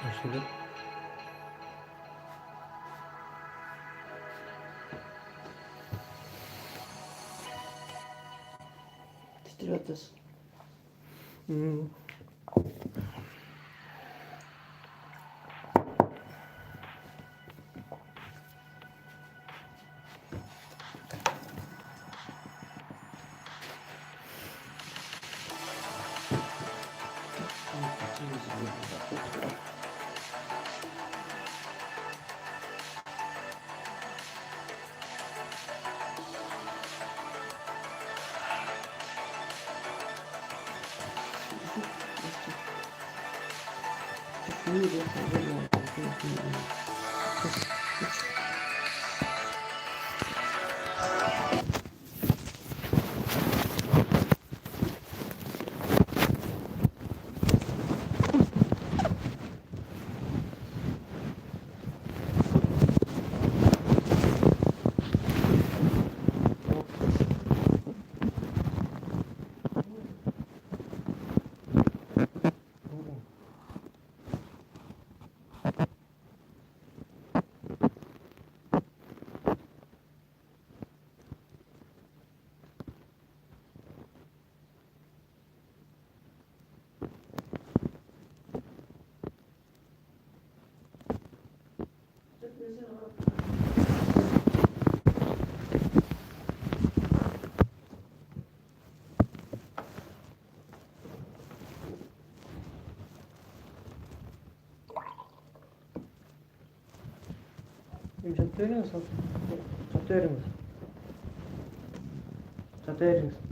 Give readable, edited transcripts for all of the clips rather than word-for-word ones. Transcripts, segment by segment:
Başladı. Titriyor atıyorsun. Hmm. Çatı veriyor musun? Çatı verir misin? Çatı verir misin?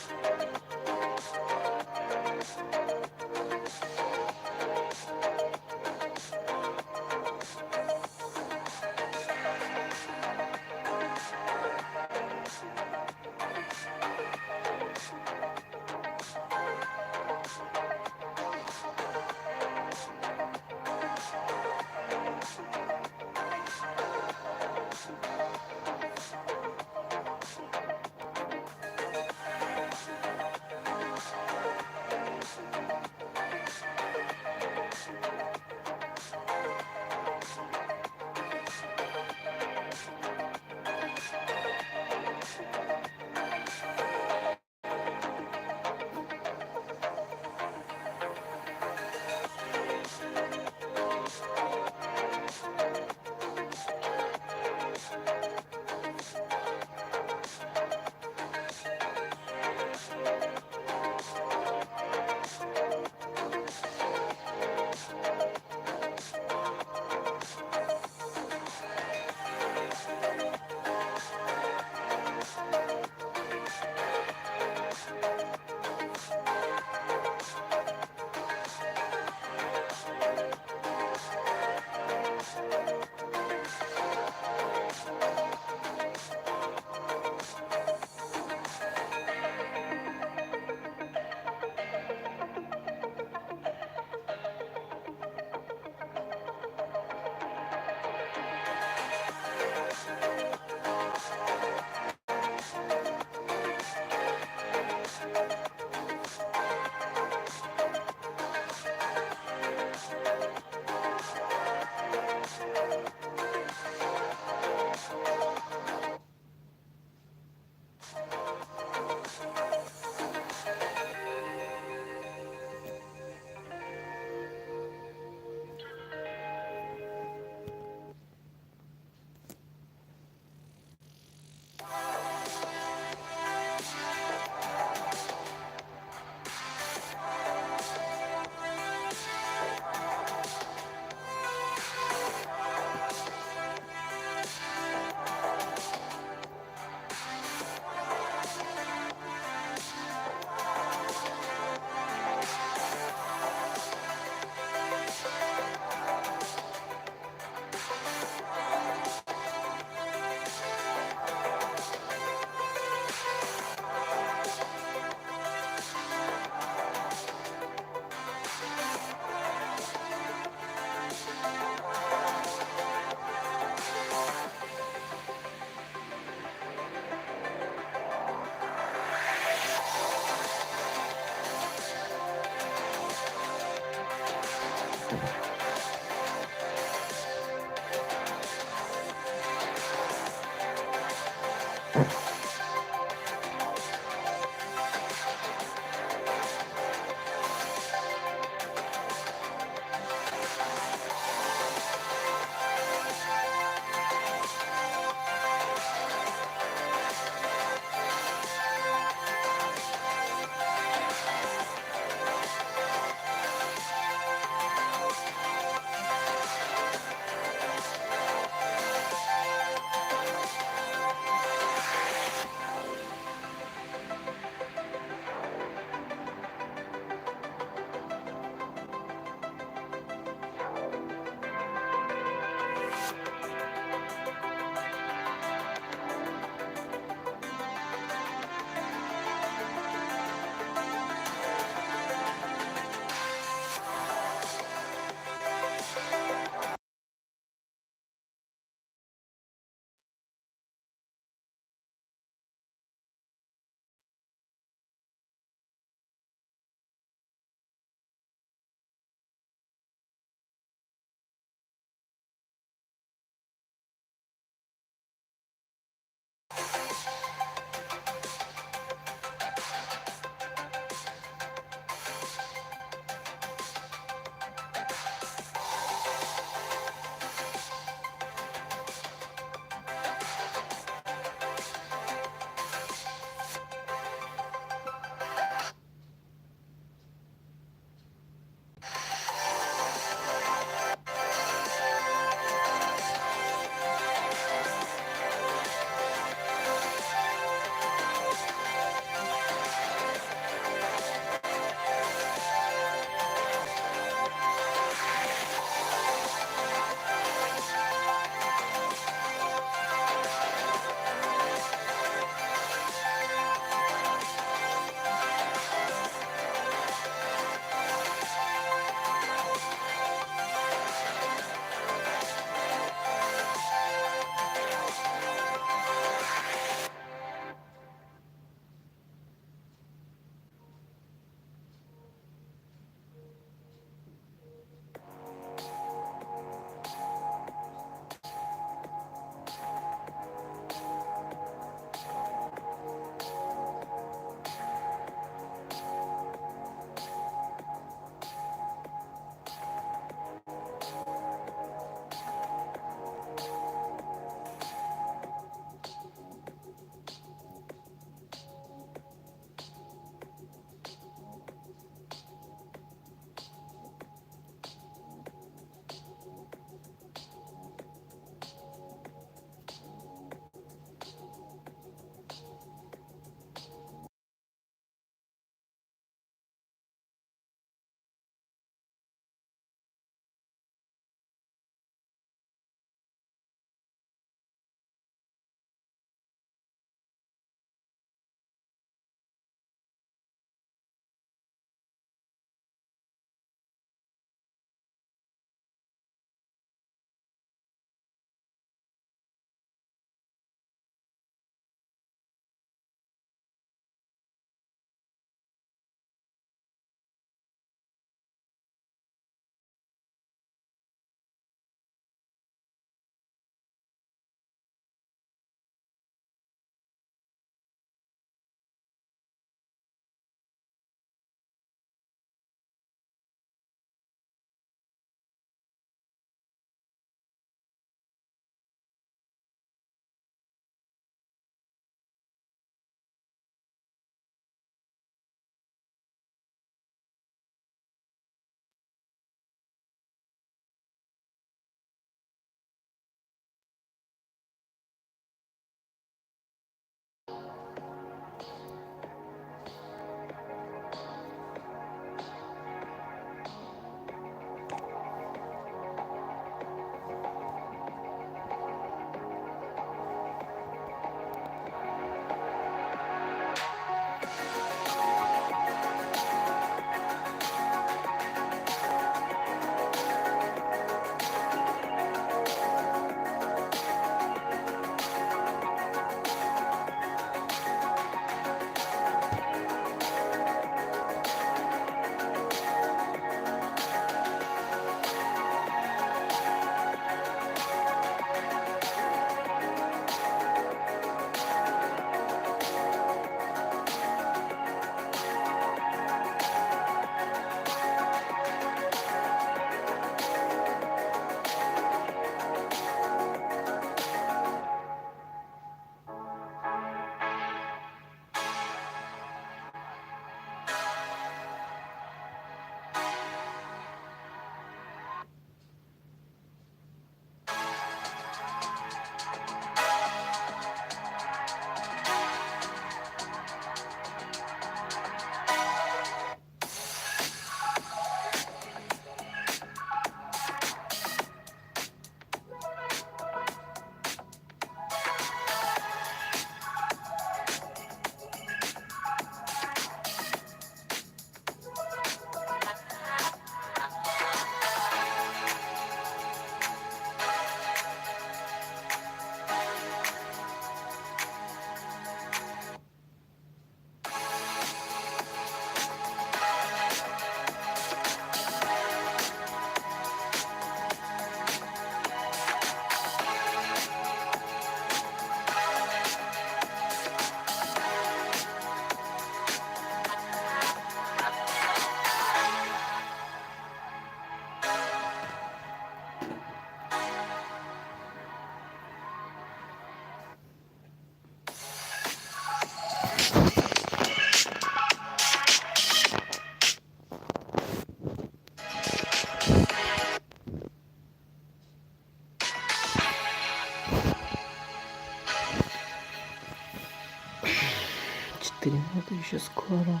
Четыре минуты еще скоро.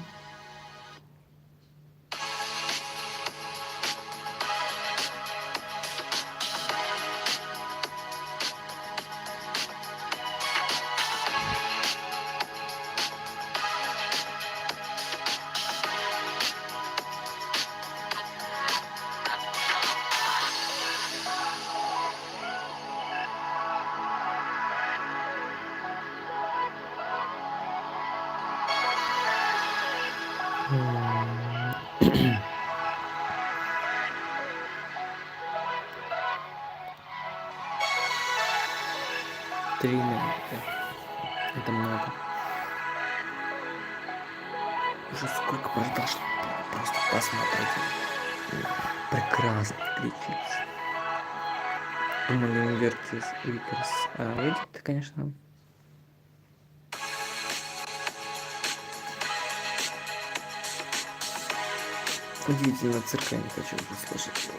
Три минуты. Это много. Уже сколько произошло. Просто посмотрите. Прекрасно, GlitchX. Думали, Инвертис Викерс выйдет, конечно. Удивительно, цирка я не хочу услышать.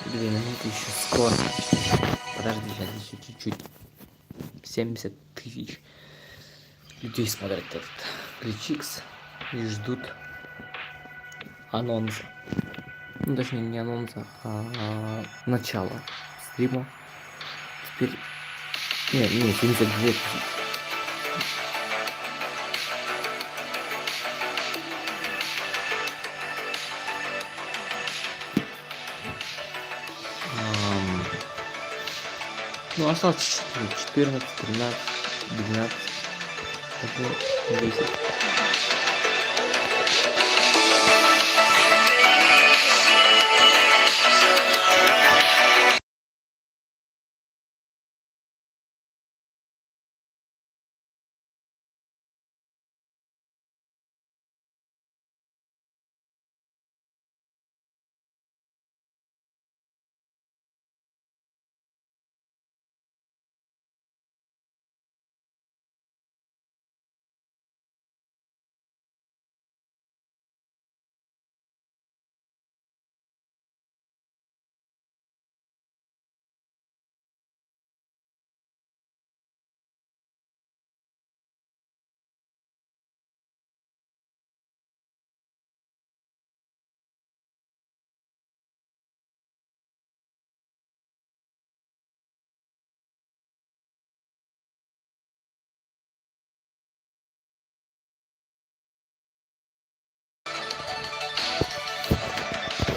Две минуты еще скоро. Подожди, сейчас еще чуть-чуть. 70 тысяч людей смотрят этот GlitchX и ждут анонса. Ну, точнее, не анонса, а начала стрима. Теперь... Не, 72 тысячи. Ну, осталось 14, 13, 12, 10.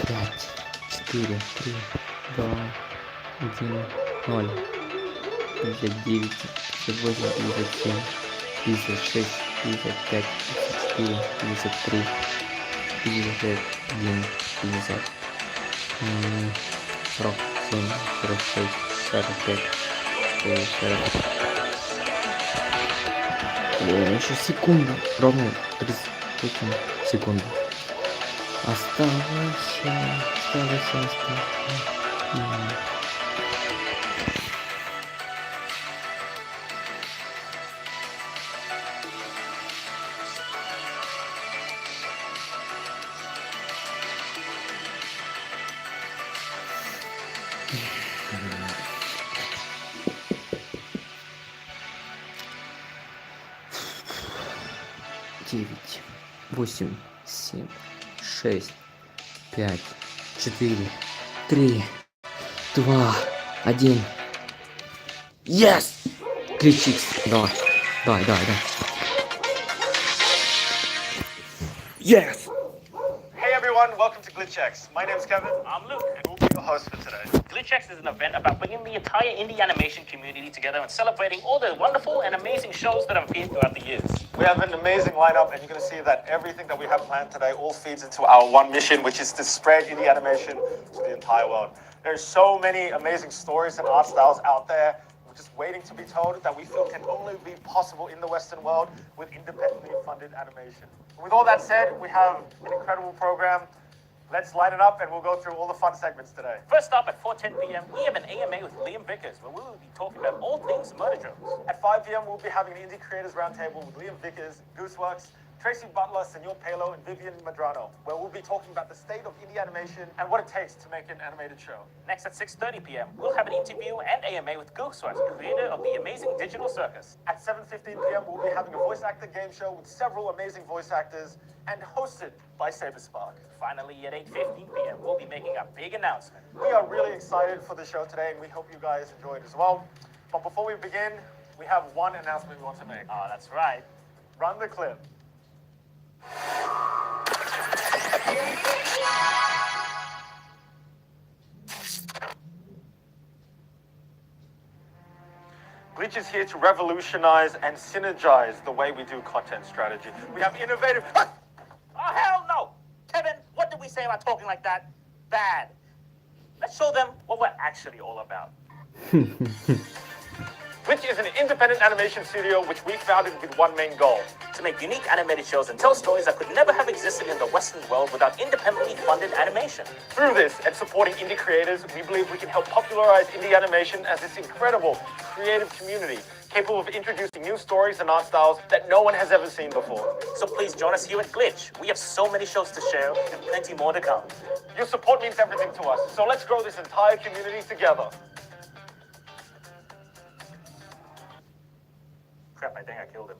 Пять, 4, 3, 2, 1, 0. 59, 58, 57, 56, 55, 54, 53, 51, 50, 47, 46, 45, 40. Еще секунда. Ровно 38 секунд. Осталось. 9, 8, 7, 6, 5, 4, 3, 2, 1. Yes! GlitchX. Давай. Yes! Hey everyone, welcome to GlitchX. My name's Kevin. I'm Luke. And we'll be your host for today. GlitchX is an event about bringing the entire indie animation community together and celebrating all the wonderful and amazing shows that have appeared throughout the years. We have an amazing lineup, and you're going to see that everything that we have planned today all feeds into our one mission, which is to spread indie animation to the entire world. There's so many amazing stories and art styles out there, just waiting to be told, that we feel can only be possible in the Western world with independently funded animation. With all that said, we have an incredible program. Let's light it up and we'll go through all the fun segments today. First up at 4:10 p.m., we have an AMA with Liam Vickers, where we will be talking about all things murder drones. At 5 p.m., we'll be having an Indie Creators Roundtable with Liam Vickers, Gooseworks, Tracy Butler, Senor Palo, and Vivian Madrano, where we'll be talking about the state of indie animation and what it takes to make an animated show. Next at 6:30 p.m., we'll have an interview and AMA with Gooseworks, creator of the amazing Digital Circus. At 7:15 p.m., we'll be having a voice actor game show with several amazing voice actors and hosted by Saberspark. Finally, at 8:15 p.m., we'll be making a big announcement. We are really excited for the show today, and we hope you guys enjoy it as well. But before we begin, we have one announcement we want to make. Oh, that's right. Run the clip. Glitch is here to revolutionize and synergize the way we do content strategy. We have innovative... Oh, hell no! Kevin, what did we say about talking like that? Bad. Let's show them what we're actually all about. Glitch is an independent animation studio which we founded with one main goal. To make unique animated shows and tell stories that could never have existed in the Western world without independently funded animation. Through this and supporting indie creators, we believe we can help popularize indie animation as this incredible, creative community capable of introducing new stories and art styles that no one has ever seen before. So please join us here at Glitch. We have so many shows to share and plenty more to come. Your support means everything to us, so let's grow this entire community together. Crap, I think I killed him.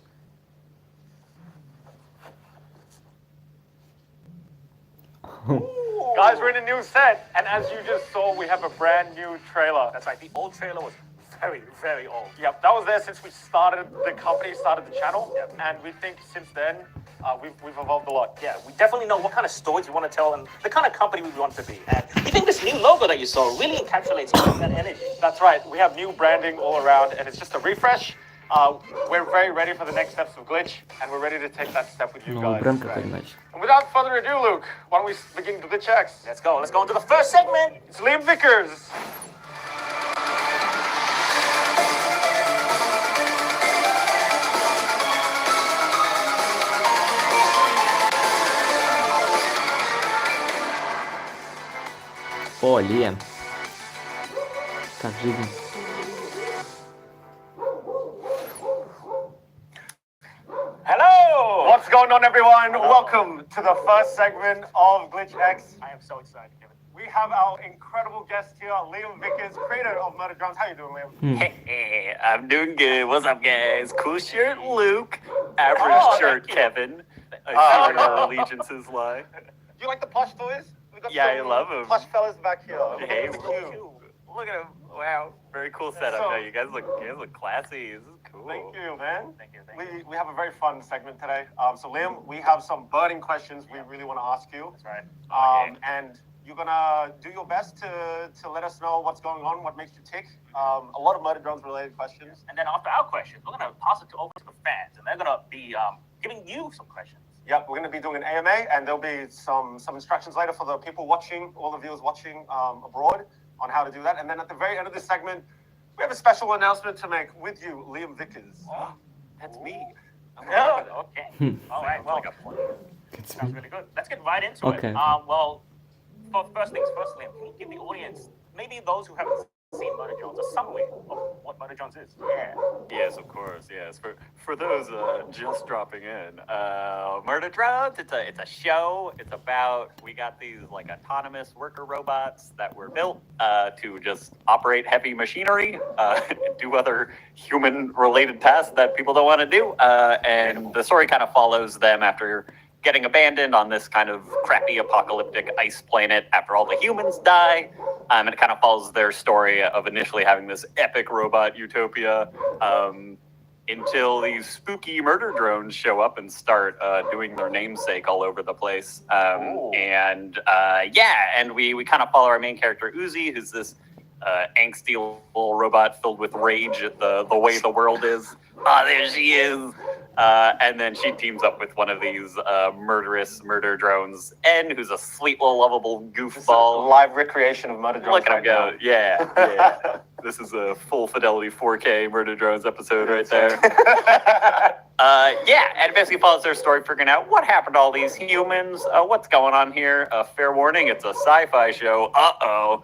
Guys, we're in a new set, and as you just saw, we have a brand new trailer. That's right, the old trailer was very, very old. Yep, that was there since we started the company, started the channel, and we think since then, we've evolved a lot. Yeah, we definitely know what kind of stories we want to tell and the kind of company we want to be. And we think this new logo that you saw really encapsulates that energy. That's right, we have new branding all around, and it's just a refresh. We're very ready for the next steps of Glitch, and we're ready to take that step with you No, guys. bramka pojmać. And without further ado, Luke, why don't we begin the GlitchX? Let's go into the first segment. It's Liam Vickers. O, Liam. Tak, żywi. Hello! What's going on, everyone? Welcome to the first segment of GlitchX. I am so excited, Kevin. We have our incredible guest here, Liam Vickers, creator of Murder Drums. How you doing, Liam? Hey, I'm doing good. What's up, guys? Cool shirt, Luke. Average shirt, Kevin. I see where our allegiances lie. Do you like the plush toys? We got Yeah, some I love 'em. Plush fellas back here. Hey, Look at look you. at him. Wow, very cool setup. So- No, you guys look classy. This is cool. Thank you, man. Thank you. We have a very fun segment today. So Liam, we have some burning questions we really want to ask you. That's right. And you're gonna do your best to let us know what's going on, what makes you tick. A lot of Murder Drones related questions. And then after our questions, we're going to pass it over to the fans, and they're going to be giving you some questions. Yep, we're gonna be doing an AMA, and there'll be some instructions later for the people watching, all the viewers watching abroad, on how to do that. And then at the very end of this segment, we have a special announcement to make with you, Liam Vickers. Oh, that's me. Oh, okay. All right, well, It's sounds me. really good. Let's get right into Okay. it. Well, first things first, Liam, can you give the audience, maybe those who haven't seen Murder Jones, a summary of what Murder Jones is? Yeah. Yes, of course. Yes, for those just dropping in, Murder Drones. It's a show. It's about we got these like autonomous worker robots that were built to just operate heavy machinery, do other human-related tasks that people don't want to do, and the story kind of follows them after getting abandoned on this kind of crappy apocalyptic ice planet after all the humans die. And it kind of follows their story of initially having this epic robot utopia, until these spooky murder drones show up and start doing their namesake all over the place. And we kind of follow our main character Uzi, who's this angsty little robot filled with rage at the way the world is. There she is. And then she teams up with one of these murderous murder drones, N, who's a sweet little lovable goofball. Live recreation of murder drones. Look at him go. Yeah. This is a full fidelity 4K murder drones episode right there. And it basically follows their story, figuring out what happened to all these humans, what's going on here. Fair warning, it's a sci-fi show. I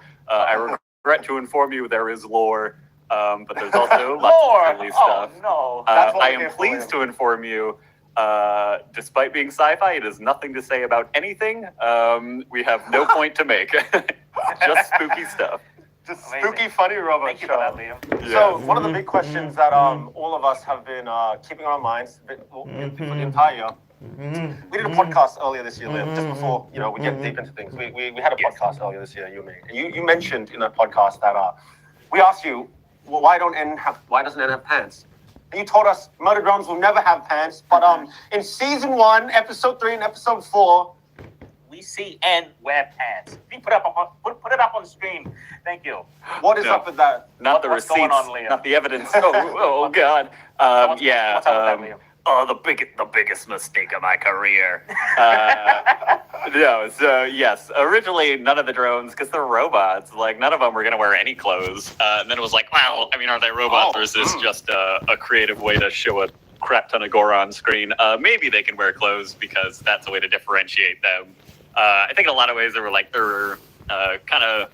regret to inform you there is lore. But there's also lots of silly stuff. No. I am pleased to inform you, despite being sci-fi, it has nothing to say about anything. We have no point to make. Just spooky stuff. Just spooky, funny robot Thank you show. for that, Liam. So one of the big questions that all of us have been keeping on our minds for the entire year. We did a podcast earlier this year, Liam, just before we get deep into things. We had a podcast earlier this year, you and me. And you mentioned in that podcast that we asked you, well, why doesn't N have pants? And you told us murder drones will never have pants. But in season 1, episode 3, and episode 4, We see N wear pants. If you put it up on screen. Thank you. what is up with that? Not the What's receipts, going on, Liam? not the evidence. Oh God. What's up with that, Liam? The biggest mistake of my career. Yes, originally none of the drones, because they're robots, like none of them were going to wear any clothes. And then it was like, well, I mean, are they robots or is this just a creative way to show a crap ton of gore on screen? Maybe they can wear clothes because that's a way to differentiate them. I think in a lot of ways there were kind of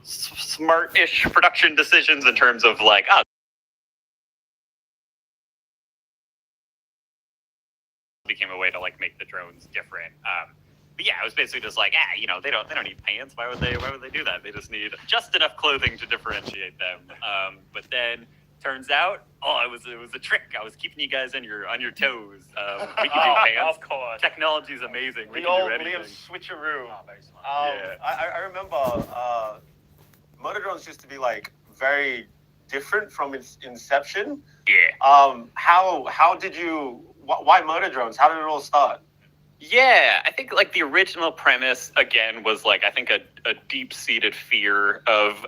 smart-ish production decisions in terms of like, became a way to like make the drones different. But yeah, it was basically just like, they don't need pants. Why would they do that? They just need just enough clothing to differentiate them. But then turns out, it was a trick. I was keeping you guys on your toes. We can do pants. Of course. Technology's amazing. We The can old do anything. Liam switcheroo. Very smart. I remember murder drones used to be like very different from its inception. Yeah. How did you? Why murder drones? How did it all start? Yeah, I think like the original premise again was like I think a deep-seated fear of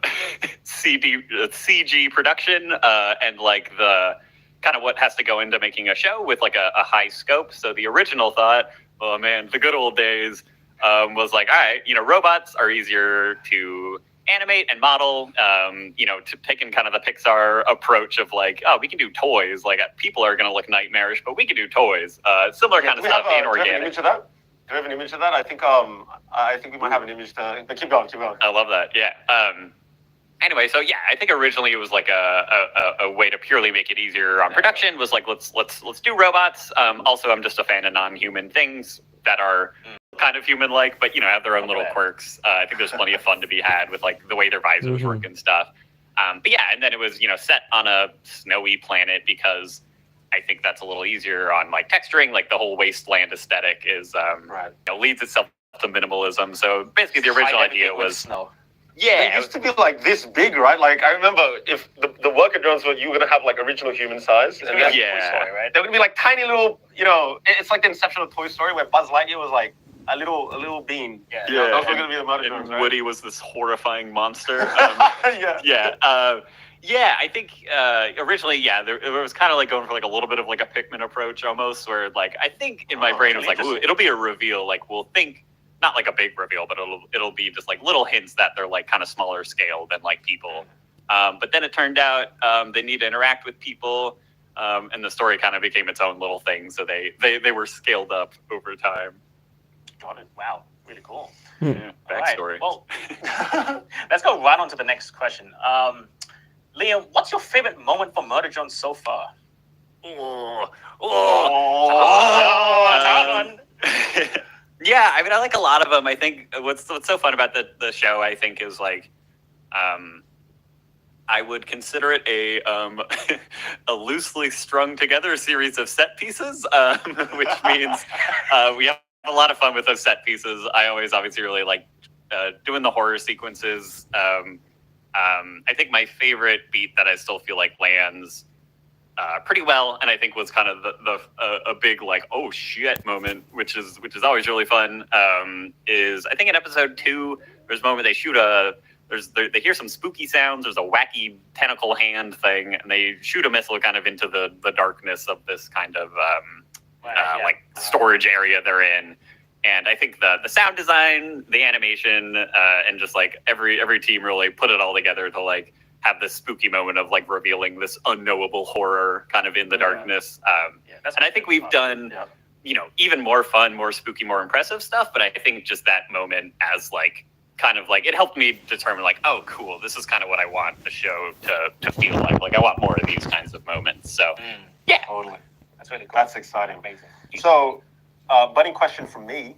CG production and like the kind of what has to go into making a show with like a high scope. So the original thought, oh man, the good old days, was like, all right, robots are easier to animate and model, to pick in kind of the Pixar approach of like, we can do toys. Like people are going to look nightmarish, but we can do toys. Similar kind of stuff, being organic. Do we have an image of that? Do we have an image of that? I think we might have an image. But keep going. I love that. Yeah. Anyway, so yeah, I think originally it was like a way to purely make it easier on production. Was like let's do robots. Also, I'm just a fan of non-human things that are kind of human-like, but have their own little quirks. I think there's plenty of fun to be had with like the way their visors work and stuff. But yeah, and then it was set on a snowy planet because I think that's a little easier on like texturing. Like the whole wasteland aesthetic is leads itself to minimalism. So basically, the original idea was snow. Yeah, it used to be like this big, right? Like I remember if the worker drones were you were gonna have like original human size, and then, Toy Story, right? they would be like tiny little, it's like the inception of Toy Story where Buzz Lightyear was like a little bean. Yeah. Those were gonna be the murder drones, right? Woody was this horrifying monster. I think originally, it was kind of like going for like a little bit of like a Pikmin approach almost, where like I think in my brain it was like, ooh, it'll be a reveal. Like we'll think not like a big reveal, but it'll be just like little hints that they're like kind of smaller scale than like people. But then it turned out they need to interact with people, and the story kind of became its own little thing. So they were scaled up over time. Got it. Wow, really cool. Yeah, backstory. Right. Well, let's go right on to the next question. Liam, what's your favorite moment for Murder Drones so far? Yeah, I mean, I like a lot of them. I think what's so fun about the show, I think, is like, I would consider it a loosely strung together series of set pieces, which means we have a lot of fun with those set pieces. I always obviously really like doing the horror sequences. I think my favorite beat that I still feel like lands pretty well, and I think was kind of a big like oh shit moment, which is always really fun. Is I think in episode 2 there's a moment they shoot they hear some spooky sounds. There's a wacky tentacle hand thing, and they shoot a missile kind of into the darkness of this kind of like storage area they're in. And I think the sound design, the animation, and just like every team really put it all together to like have this spooky moment of like revealing this unknowable horror kind of in the darkness. And I think we've done, even more fun, more spooky, more impressive stuff. But I think just that moment as like kind of like it helped me determine like, oh, cool, this is kind of what I want the show to feel like. Like I want more of these kinds of moments. So yeah, Totally. That's really cool. That's exciting. Amazing. So, budding question from me.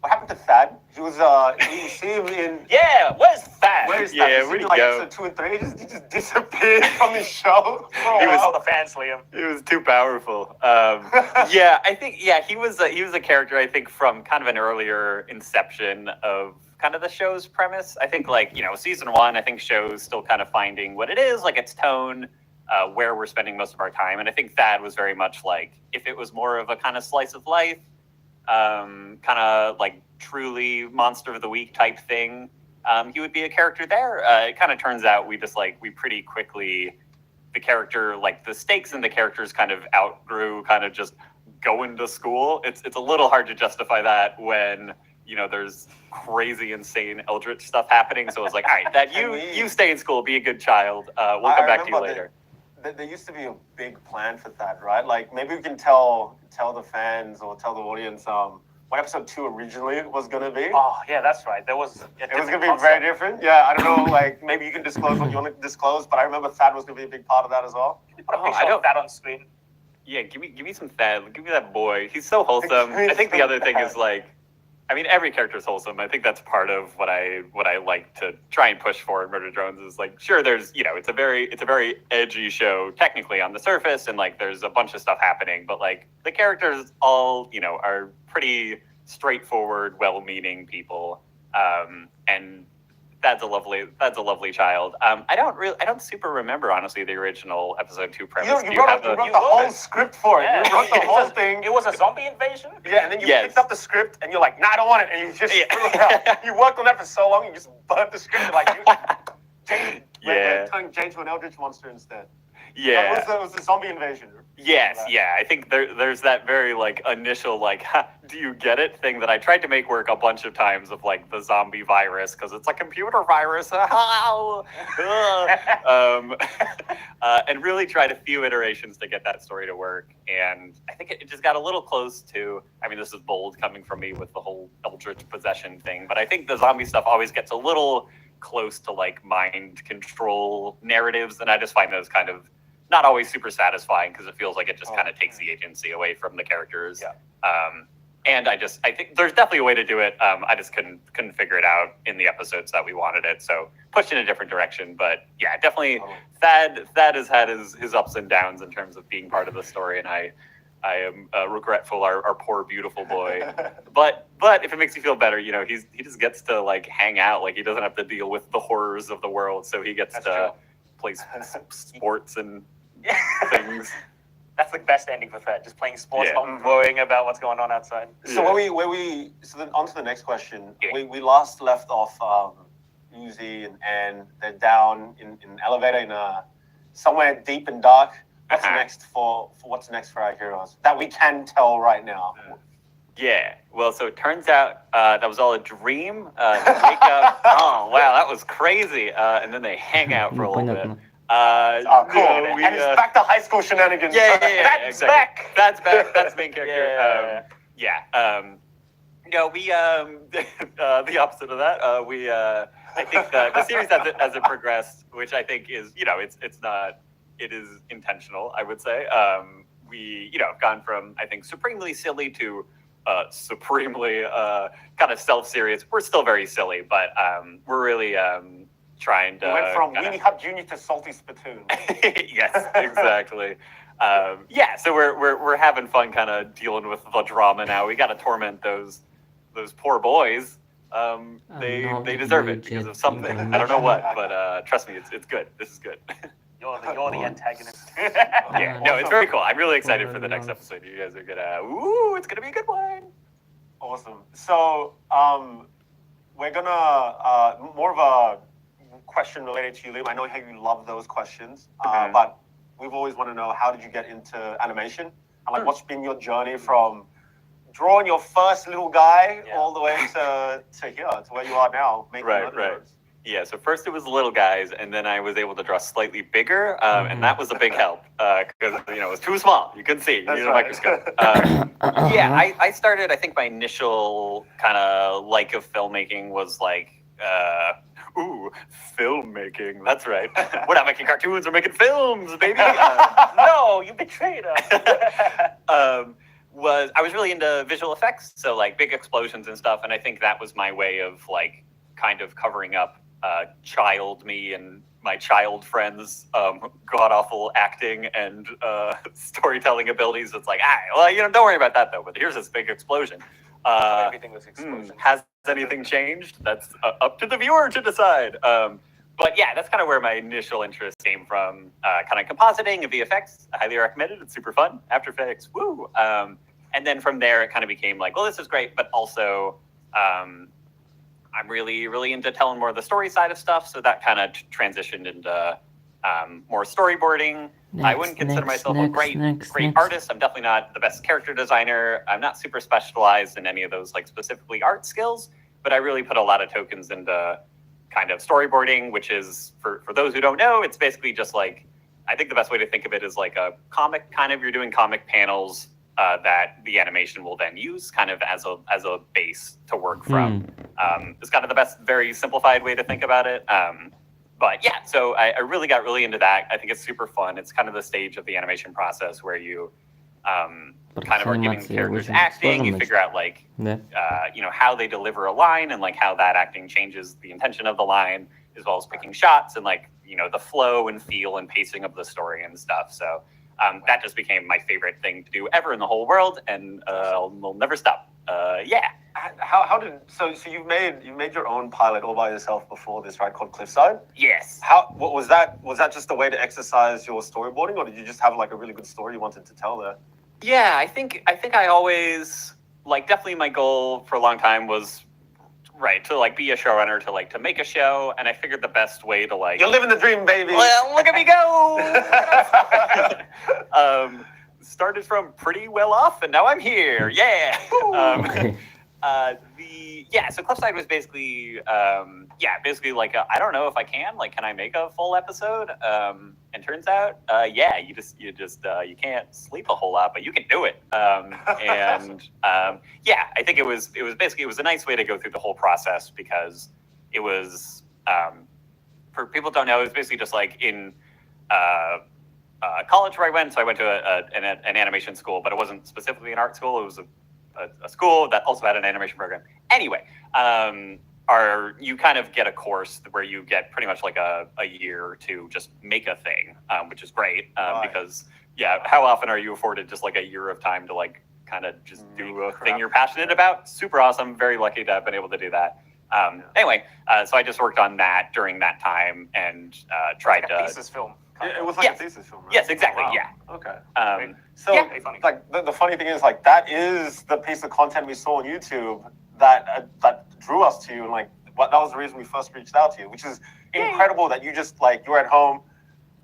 What happened to Thad? He was, you see him in... Yeah, where's Thad? Where's Yeah, Thad? where'd he like go? episode 2 and 3, he just disappeared from his show. He was all the fans, Liam. it was too powerful. Yeah, I think he was a character I think from kind of an earlier inception of kind of the show's premise. I think like season 1, I think show's still kind of finding what it is, like its tone, where we're spending most of our time, and I think Thad was very much like if it was more of a kind of slice of life. Kind of like truly monster of the week type thing. He would be a character there. It kind of turns out we pretty quickly, the character, like the stakes in the characters kind of outgrew kind of just going to school. It's a little hard to justify that when, there's crazy, insane eldritch stuff happening. So it's like, all right, that you stay in school, be a good child. We'll come back to you later. There used to be a big plan for that, right? Like maybe we can tell the fans or tell the audience what episode 2 originally was gonna be. Oh yeah, that's right. It was gonna be very different. Yeah, I don't know. Like maybe you can disclose what you want to disclose, but I remember Thad was gonna be a big part of that as well. Put a picture of that on screen. Yeah, give me some Thad. Give me that boy. He's so wholesome. I think the other thing is like, I mean, every character is wholesome. I think that's part of what I like to try and push for in Murder Drones is like, sure, there's it's a very edgy show technically on the surface, and like there's a bunch of stuff happening, but like the characters all are pretty straightforward, well-meaning people, and that's a lovely child. I don't super remember honestly the original episode 2 premise. You wrote the whole script for it. Yeah. You wrote the whole thing. It was a zombie invasion. Yeah, and then you picked up the script and you're like, nah, I don't want it, and you just threw it out. You worked on that for so long, you just burnt the script. You're like, turning Jane to an eldritch monster instead. Yeah, that was the zombie invasion. Yes, yeah. I think there's that very like initial like, do you get it thing that I tried to make work a bunch of times of like the zombie virus because it's a computer virus. And really tried a few iterations to get that story to work. And I think it just got a little close to, I mean, this is bold coming from me with the whole eldritch possession thing, but I think the zombie stuff always gets a little close to like mind control narratives. And I just find those kind of not always super satisfying because it feels like it just kind of takes the agency away from the characters. Yeah. And I think there's definitely a way to do it. I just couldn't figure it out in the episodes that we wanted it. So pushed in a different direction. But yeah, definitely Thad has had his ups and downs in terms of being part of the story. And I am regretful, our poor, beautiful boy. But if it makes you feel better, he just gets to like hang out. Like he doesn't have to deal with the horrors of the world. So he gets to play sports and things. That's the best ending for Thad. Just playing sports, not worrying about what's going on outside. So then on to the next question. Yeah. We last left off Uzi and Anne. They're down in an elevator in somewhere deep and dark. What's next for our heroes that we can tell right now? Yeah. Well, so it turns out that was all a dream. They wake up. Oh wow, that was crazy. And then they hang out for a little bit. Cool. And it's back to high school shenanigans. Yeah, That's exactly. back. That's back. That's the main character. The opposite of that. I think the series as it progressed, which I think is, it is intentional, I would say. We, have gone from, I think, supremely silly to supremely kind of self-serious. We're still very silly, but we're really trying to... We went from Weenie Hut Junior to Salty Spittoon. Yes, exactly. So we're having fun kind of dealing with the drama now. We got to torment those poor boys. They deserve it because of something. I don't know what, but trust me, it's good. This is good. You're the antagonist. Yeah, no, it's very cool. I'm really excited for the Well, next yeah. episode. You guys are gonna, it's gonna be a good one. Awesome. So, we're gonna more of a question related to you, Liam. I know how you love those questions, Mhm. but we've always want to know, how did you get into animation? And like, what's been your journey from drawing your first little guy all the way to here, to where you are now, making Right. videos? Yeah, so first it was little guys, and then I was able to draw slightly bigger, and that was a big help because it was too small. You couldn't see. You needed a microscope. Yeah, I started. I think my initial kind of like of filmmaking was like, filmmaking. That's right. We're not making cartoons. We're making films, baby. No, you betrayed us. I was really into visual effects, so like big explosions and stuff, and I think that was my way of like kind of covering up child me and my child friends' god awful acting and storytelling abilities. It's like, don't worry about that though. But here's this big explosion. Everything was explosion. Has anything changed? That's up to the viewer to decide. But yeah, that's kind of where my initial interest came from. Kind of compositing and VFX. I highly recommend it. It's super fun. After Effects, woo! And then from there, it kind of became like, well, this is great, but also I'm really, really into telling more of the story side of stuff. So that kind of transitioned into more storyboarding. I wouldn't consider myself a great artist. I'm definitely not the best character designer. I'm not super specialized in any of those like specifically art skills, but I really put a lot of tokens into kind of storyboarding, which is, for those who don't know, it's basically just like, I think the best way to think of it is like a comic, kind of, you're doing comic panels that the animation will then use kind of as a base to work from. It's kind of the best, very simplified way to think about it. But yeah, so I really got really into that. I think it's super fun. It's kind of the stage of the animation process where you kind of are giving characters acting. You figure out like, how they deliver a line and like how that acting changes the intention of the line, as well as picking shots and like, the flow and feel and pacing of the story and stuff. So that just became my favorite thing to do ever in the whole world, and will never stop. Yeah. How did so you made your own pilot all by yourself before this, right? Called Cliffside. Yes. What was that? Was that just a way to exercise your storyboarding, or did you just have like a really good story you wanted to tell there? Yeah, I think I always definitely my goal for a long time was to like be a showrunner, to make a show, and I figured the best way to You're living the dream, baby. Well, look at me go. Started from pretty well off, and now I'm here. Yeah. So Cliffside was basically like I don't know if I can I make a full episode? And turns out, you can't sleep a whole lot, but you can do it. I think it was a nice way to go through the whole process, because it was for people who don't know, it was basically just like in college where I went. So I went to an animation school, but it wasn't specifically an art school. It was a school that also had an animation program. Anyway, you kind of get a course where you get pretty much like a year to just make a thing, which is great because how often are you afforded just like a year of time to like kind of just do a thing you're passionate about? Super awesome. Very lucky to have been able to do that. Anyway, so I just worked on that during that time and tried to thesis film. It was like a thesis film, right? Yes, exactly. Wow. Yeah. Okay. The funny thing is, like, that is the piece of content we saw on YouTube that drew us to you, and that was the reason we first reached out to you, which is incredible that you just you were at home.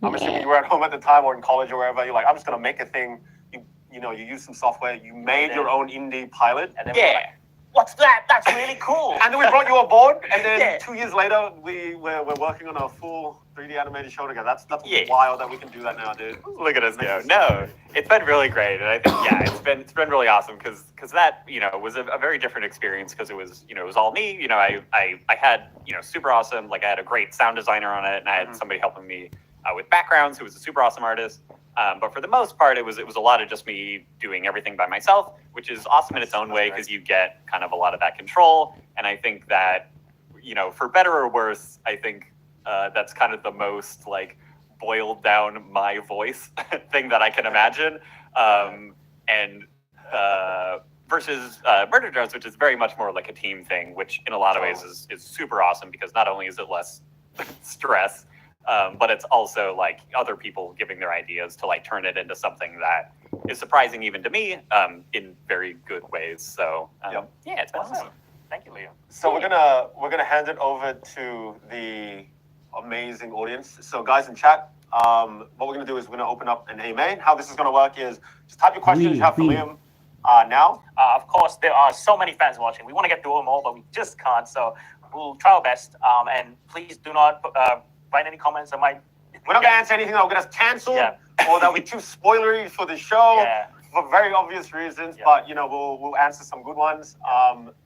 I'm assuming you were at home at the time or in college or wherever. You're like, I'm just gonna make a thing. You used some software. You made your own indie pilot, and then what's that? That's really cool. And then we brought you aboard, and then 2 years later, we're working on a full 3D animated show together. That's wild that we can do that now, dude. Look at us go. No, it's been really great, and I think it's been really awesome because that was a very different experience, because it was it was all me. I had super awesome, I had a great sound designer on it, and I had somebody helping me with backgrounds who was a super awesome artist. But for the most part, it was a lot of just me doing everything by myself, which is awesome in its own way, because you get kind of a lot of that control. And I think that, for better or worse, I think that's kind of the most boiled down my voice thing that I can imagine. Versus Murder Drones, which is very much more like a team thing, which in a lot of ways is super awesome, because not only is it less stress, but it's also like other people giving their ideas to like turn it into something that is surprising even to me in very good ways. So Yep. yeah, it's been Awesome. awesome. Thank you, Liam. So we're gonna hand it over to the amazing audience. So guys in chat, what we're gonna do is we're gonna open up an AMA. How this is gonna work is just type your questions you have for Liam now. Of course, there are so many fans watching. We want to get through them all, but we just can't. So we'll try our best. And please do not write any comments that might. We're not gonna answer anything that will get us cancelled Yeah. or that'll be too spoilery for the show. Yeah. For very obvious reasons, Yeah. but you know we'll answer some good ones.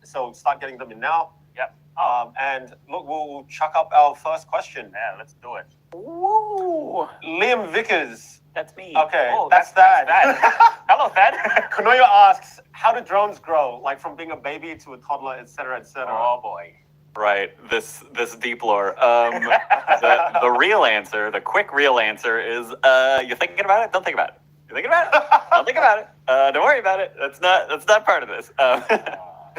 So start getting them in now. Yep. And look, we'll chuck up our first question. Yeah, let's do it. Woo! Liam Vickers. That's me. Okay, Oh, that's Thad. that. Hello, Thad. Kanoya asks, how do drones grow? Like from being a baby to a toddler, etc., etc. Oh boy. Right, this deep lore. The real answer, the quick real answer is you're thinking about it? Don't think about it. You're thinking about it? Don't think about it. Don't worry about it. That's not part of this.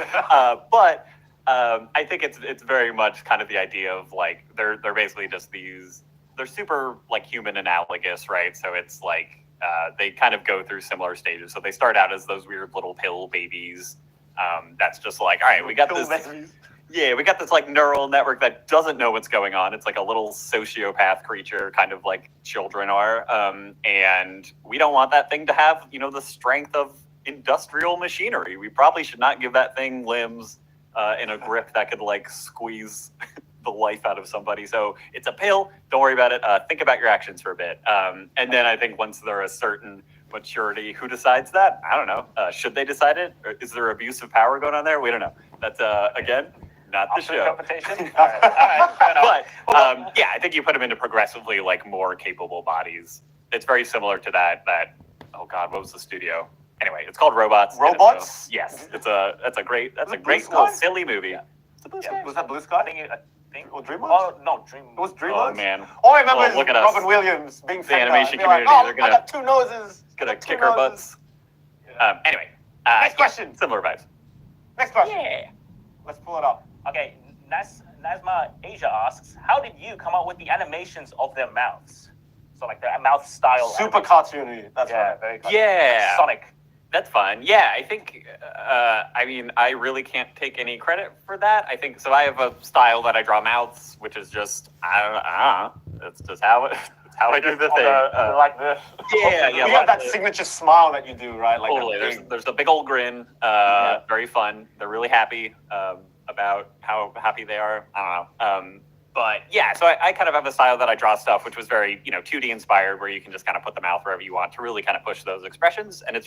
But I think it's very much kind of the idea of like they're basically just these. They're super like human analogous, right? So it's like they kind of go through similar stages. So they start out as those weird little pill babies. That's just like, all right, we got this. Yeah, we got this like neural network that doesn't know what's going on. It's like a little sociopath creature, kind of like children are. And we don't want that thing to have, the strength of industrial machinery. We probably should not give that thing limbs in a grip that could like squeeze the life out of somebody. So it's a pill. Don't worry about it. Think about your actions for a bit. And then I think once they're a certain maturity, who decides that? I don't know. Should they decide it? Or is there abuse of power going on there? We don't know. That's, again, not the show. Interpretation. All right, fair enough. But yeah, I think you put them into progressively like more capable bodies. It's very similar to that. Oh God, what was the studio? Anyway, it's called Robots. Robots? Yes, that's a great Blue little Sky? silly movie. Yeah. It's a Blue Yeah, Sky. Was that Blue Sky? I think. Or DreamWorks? Oh no, Dream. It was Oh DreamWorks? man, All I remember Oh, is look at us. Robin Williams being The animation being like, community, they're I got two noses. gonna I got two kick our noses." butts. Anyway, Next question. Similar vibes. Next question. Yeah. Let's pull it up. Okay, Nazma Asia asks, how did you come up with the animations of their mouths? So like their mouth style. Super cartoony. That's Yeah, right. very cartoony. Yeah. Sonic. That's fine. Yeah, I think, I mean, I really can't take any credit for that. I think, so I have a style that I draw mouths, which is just, I don't know, that's just how I do the thing. Like this. Yeah, You like got that the- signitle smile that you do, right? Like Totally. that big- There's a big old grin. Very fun. They're really happy about how happy they are. I don't know. But yeah, so I kind of have a style that I draw stuff, which was very 2D inspired, where you can just kind of put the mouth wherever you want to really kind of push those expressions. And it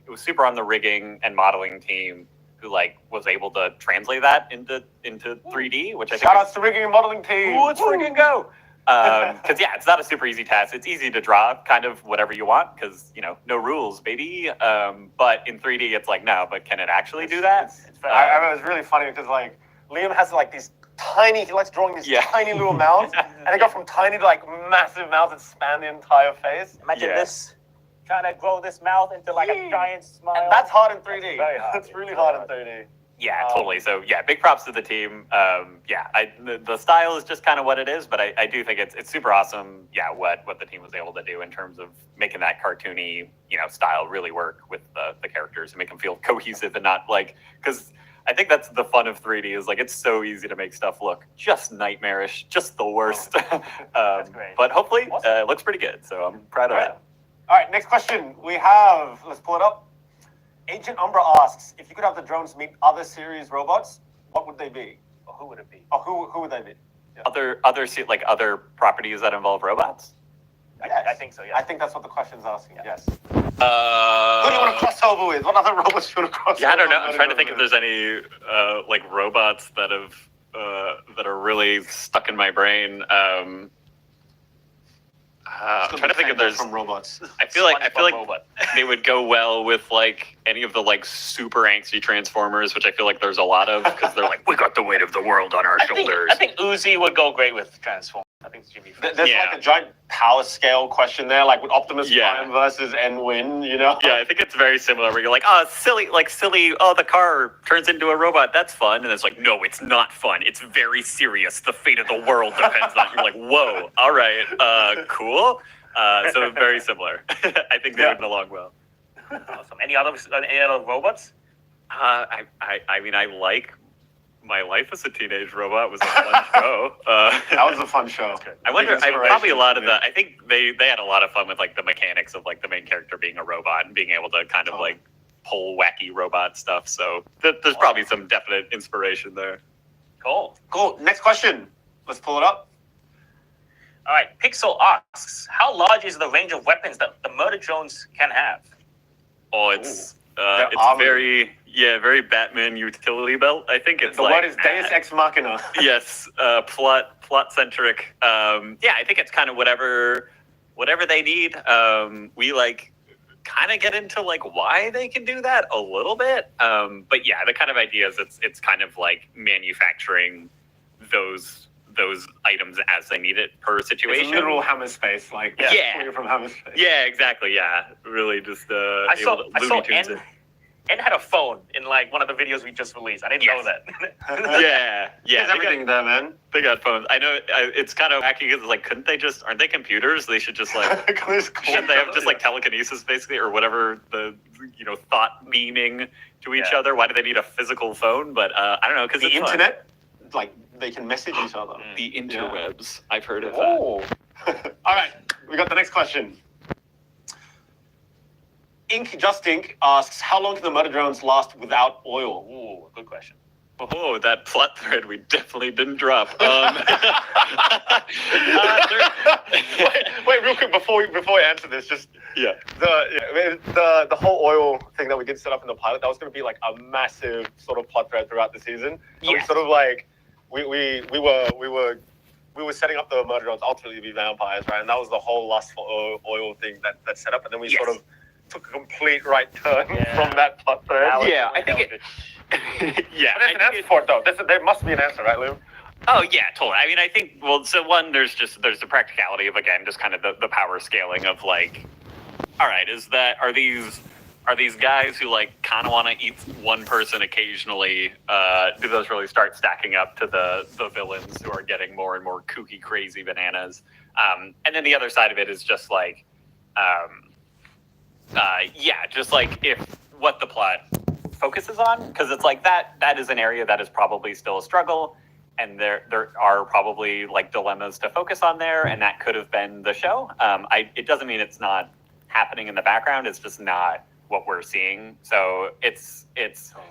was super on the rigging and modeling team who like was able to translate that into 3D, which I think Shout outs to rigging and modeling team. let's freaking go. Because yeah, it's not a super easy task. It's easy to draw kind of whatever you want because no rules, baby. But in 3D, it's like no, but can it actually do that? I remember it was really funny because like Liam has like these tiny. He likes drawing these tiny little mouths, and they go from tiny to like massive mouths that span the entire face. Imagine this, trying to grow this mouth into like a giant smile. And that's hard in 3D. Very hard. It's really hard in 3D. Yeah, totally. So yeah, big props to the team. The style is just kind of what it is, but I do think it's super awesome. Yeah, what the team was able to do in terms of making that cartoony style really work with the characters and make them feel cohesive and not like because. I think that's the fun of 3D is like it's so easy to make stuff look just nightmarish, just the worst. That's great. But hopefully Awesome. it looks pretty good, so I'm proud of that. All right, next question. We have, let's pull it up. Agent Umbra asks, if you could have the drones meet other series robots, what would they be? Or who would it be? Or who would they be? Yeah. Other properties that involve robots. Yes. I think so. Yeah. I think that's what the question's asking. Yeah. Yes. Who do you want to cross over with? What other robots do you want to cross over? Yeah, I don't know. I'm with? trying to think if there's any like robots that are really stuck in my brain. I'm trying to think if there's. From robots. I feel like Robot. they would go well with like any of the like super angsty Transformers, which I feel like there's a lot of because they're like, we got the weight of the world on our shoulders. I think Uzi would go great with Transform. I think it's Jimmy. There's Yeah. like a giant power scale question there, like with Optimus Yeah. Prime versus N-Win, you know? Yeah, I think it's very similar. Where you're like, oh, silly. Oh, the car turns into a robot. That's fun. And it's like, no, it's not fun. It's very serious. The fate of the world depends on. You're like, whoa, all right, cool. So very similar. I think they would get along well. Awesome. Any other robots? I mean, I like My Life as a Teenage Robot was a fun show. That was a fun show. I wonder. Big Probably a lot of inspiration. the. I think they had a lot of fun with like the mechanics of like the main character being a robot and being able to kind of like pull wacky robot stuff. So there's probably some definite inspiration there. Cool. Cool. Next question. Let's pull it up. All right. Pixel asks, how large is the range of weapons that the murder drones can have? Oh, it's armored. very Batman utility belt. I think it's The like word is Deus Ex Machina. yes, plot centric. Yeah, I think it's kind of whatever they need. We like kind of get into like why they can do that a little bit. But yeah, the kind of idea is it's kind of like manufacturing those items as they need it per It's situation. a literal hammer space, like Yeah. from hammer space. Yeah, exactly. Yeah, really just I saw Looney Tunes N it. N had a phone in like one of the videos we just released. I didn't know that. Yeah. There's everything there, man. They got phones. I know it's kind of wacky because like, couldn't they just? Aren't they computers? They should just like. Shouldn't they have just like telekinesis basically, or whatever the thought beaming to each Yeah. other? Why do they need a physical phone? But I don't know because the internet? Like, they can message each other. The interwebs. I've heard of that. Oh. All right, we got the next question. Ink asks, how long can the murder drones last without oil? Ooh, good question. Oh, that plot thread we definitely didn't drop. Wait, real quick before we answer this, just Yeah. the whole oil thing that we did set up in the pilot, that was going to be like a massive sort of plot thread throughout the season. And we sort of like we were setting up the murder drones ultimately to be vampires, right? And that was the whole lust for oil thing that set up, and then we sort of took a complete right turn from that plot thread. Yeah, I think it. Yeah, But there's an answer for it though. There must be an answer, right, Liam? Oh yeah, totally. I mean, I think so one, there's the practicality of again just kind of the power scaling of like, all right, are these guys who like kind of want to eat one person occasionally? Do those really start stacking up to the villains who are getting more and more kooky, crazy bananas? And then the other side of it is just like, just like if what the plot focuses on, because it's like that is an area that is probably still a struggle, and there are probably like dilemmas to focus on there, and that could have been the show. It doesn't mean it's not happening in the background. It's just not what we're seeing. So it's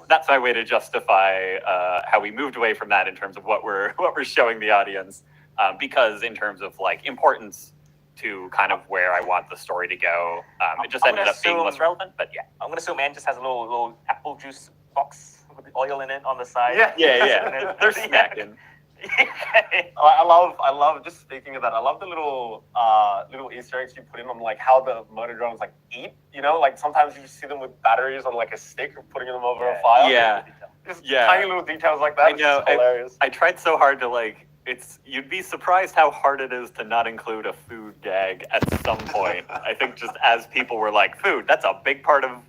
that's my way to justify how we moved away from that in terms of what we're showing the audience, because in terms of like importance to kind of where I want the story to go, it just ended up being less relevant. But yeah, I'm gonna assume Ann just has a little apple juice box with the oil in it on the side. yeah, they're snacking. I love just speaking of that. I love the little Easter eggs you put in on like how the murder drones like eat. You know, like sometimes you see them with batteries on like a stick or putting them over a fire. Yeah. Just Yeah. tiny little details like that. I know. It's hilarious. I tried so hard to like. You'd be surprised how hard it is to not include a food gag at some point. I think just as people were like, food, that's a big part of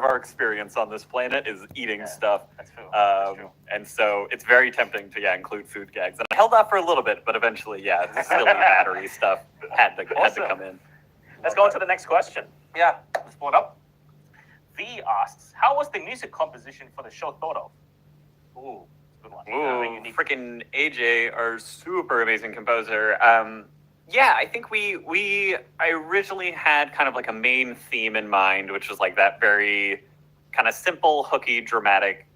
our experience on this planet is eating stuff. That's true. That's true. And so it's very tempting to include food gags. And I held off for a little bit, but eventually, the silly battery stuff had to come in. Let's go on to the next question. Yeah, let's pull it up. V asks, how was the music composition for the show thought of? Ooh, good one. Ooh, freaking AJ, our super amazing composer. I think I originally had kind of like a main theme in mind, which was like that very kind of simple, hooky, dramatic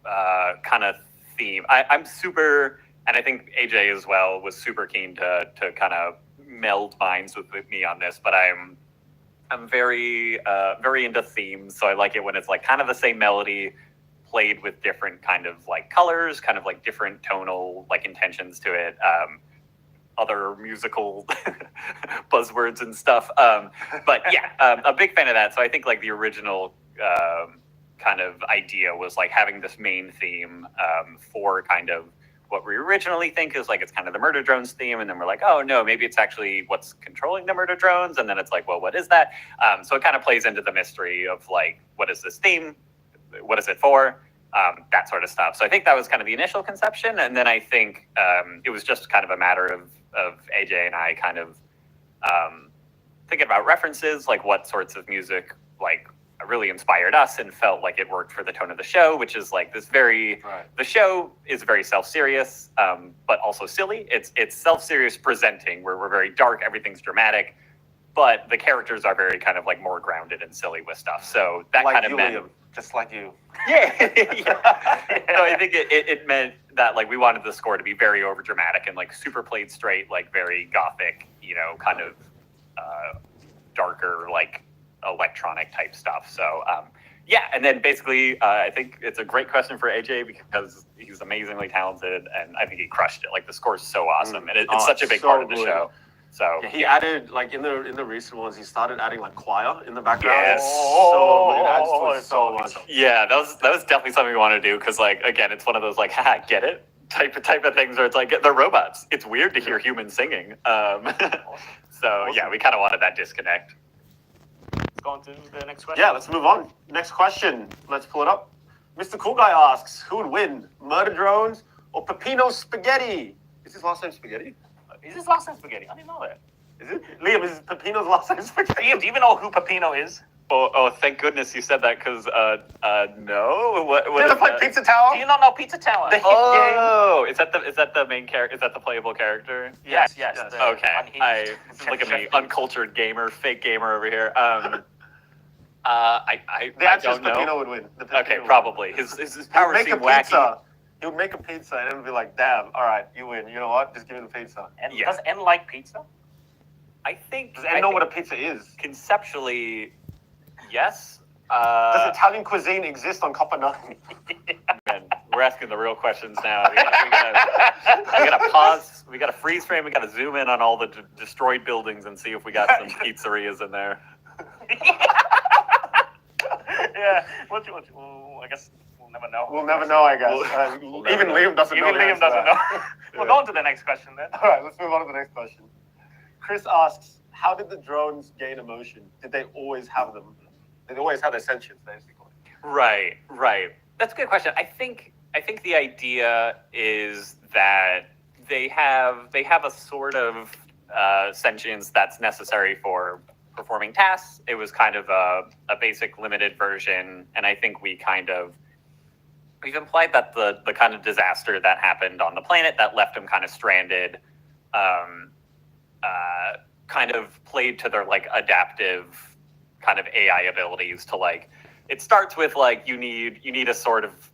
kind of theme. I'm super, and I think AJ as well was super keen to kind of meld minds with me on this, but I'm very into themes, so I like it when it's like kind of the same melody played with different kind of like colors, kind of like different tonal like intentions to it, other musical buzzwords and stuff. But a big fan of that. So I think like the original kind of idea was like having this main theme for kind of what we originally think is like it's kind of the murder drones theme, and then we're like, oh no, maybe it's actually what's controlling the murder drones, and then it's like, well, what is that? So it kind of plays into the mystery of like, what is this theme? What is it for? That sort of stuff. So I think that was kind of the initial conception, and then I think it was just kind of a matter of AJ and I kind of thinking about references, like what sorts of music like really inspired us and felt like it worked for the tone of the show, which is like this very, the show is very self-serious, but also silly. It's self-serious presenting where we're very dark, everything's dramatic, but the characters are very kind of like more grounded and silly with stuff. So that Like kind of you, meant, Liam, just like you. yeah. So I think it meant that like we wanted the score to be very over dramatic and like super played straight, like very gothic, you know, kind of darker, like electronic type stuff. So yeah, and then basically I think it's a great question for AJ because he's amazingly talented and I think he crushed it. Like the score is so awesome and it's such a big part of the show. So yeah, he added like in the recent ones, he started adding like choir in the background. Yes. So it adds to it so much. Yeah, that was definitely something we want to do because like again, it's one of those like haha, get it type of things where it's like they're robots. It's weird to hear humans singing. So yeah, we kind of wanted that disconnect. Let's go on to the next question. Yeah, let's move on. Next question. Let's pull it up. Mr. Cool Guy asks, who would win, Murder Drones or Peppino Spaghetti? Is his last name Spaghetti? Is his last name Spaghetti? I didn't know that. Is it? Liam, is Peppino's last name Spaghetti? Liam, do you even know who Peppino is? Oh, thank goodness you said that because no. What Did you ever is play that? Pizza Tower? Do you not know Pizza Tower? The hit Oh, is that the main character? Is that the playable character? Yes. Yes. the Okay, unhinged look at me, chef. uncultured gamer, fake gamer over here. The I answer is don't know. Peppino would win. The Peppino Okay, would probably. win. His He would powers make a seem wacky. pizza. He would make a pizza and it would be like, damn, all right, you win. You know what? Just give me the pizza. And Yeah. does N like pizza? I think. Does anyone know what a pizza is? Conceptually, yes. Does Italian cuisine exist on Copper 9? Man, we're asking the real questions now. We gotta pause. We gotta freeze frame. We gotta zoom in on all the destroyed buildings and see if we got some pizzerias in there. Yeah. Well, I guess we'll never know. We'll never know, I guess. We'll never Even know. Liam doesn't know. Even the Liam answer to doesn't that. know. We'll go on to the next question then. All right, let's move on to the next question. Chris asks, how did the drones gain emotion? Did they always have them? Did they always have their sentience, basically? Right. That's a good question. I think the idea is that they have a sort of sentience that's necessary for performing tasks. It was kind of a basic limited version, and I think we've implied that the kind of disaster that happened on the planet that left them kind of stranded, kind of played to their like adaptive kind of AI abilities to like. It starts with like you need a sort of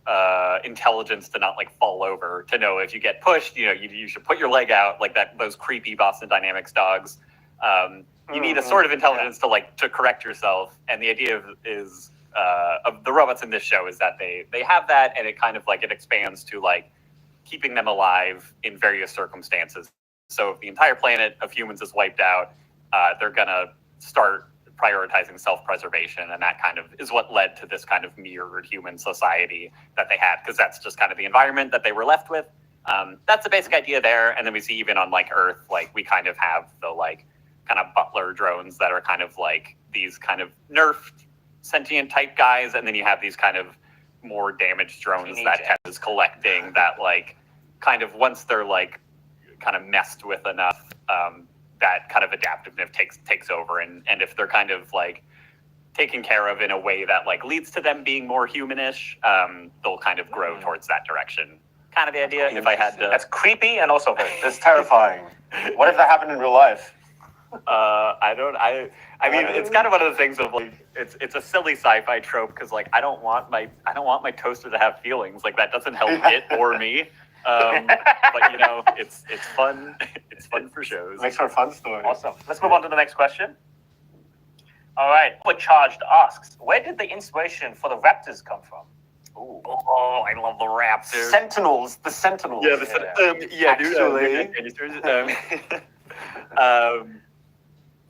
intelligence to not like fall over, to know if you get pushed, you know, you should put your leg out, like that, those creepy Boston Dynamics dogs. You need a sort of intelligence to like to correct yourself, and the idea is of the robots in this show is that they have that, and it kind of like it expands to like keeping them alive in various circumstances. So if the entire planet of humans is wiped out, they're gonna start prioritizing self-preservation, and that kind of is what led to this kind of mirrored human society that they had, because that's just kind of the environment that they were left with. That's the basic idea there, and then we see even on like Earth, like we kind of have the like kind of butler drones that are kind of like these kind of nerfed sentient type guys, and then you have these kind of more damaged drones that is collecting that like kind of once they're like kind of messed with enough, that kind of adaptiveness takes over, and if they're kind of like taken care of in a way that like leads to them being more humanish, they'll kind of grow towards that direction. Kind of the idea. If I had to, That's creepy and also very. It's terrifying. What if that happened in real life? I mean, it's kind of one of the things of like it's a silly sci-fi trope because like I don't want my toaster to have feelings. Like that doesn't help it or me. But you know, it's fun. It's fun for shows. Makes for a fun story. Awesome. Let's move on to the next question. All right. Overcharged asks, where did the inspiration for the Raptors come from? Ooh. Oh, I love the Raptors. Sentinels. The Sentinels. Yeah,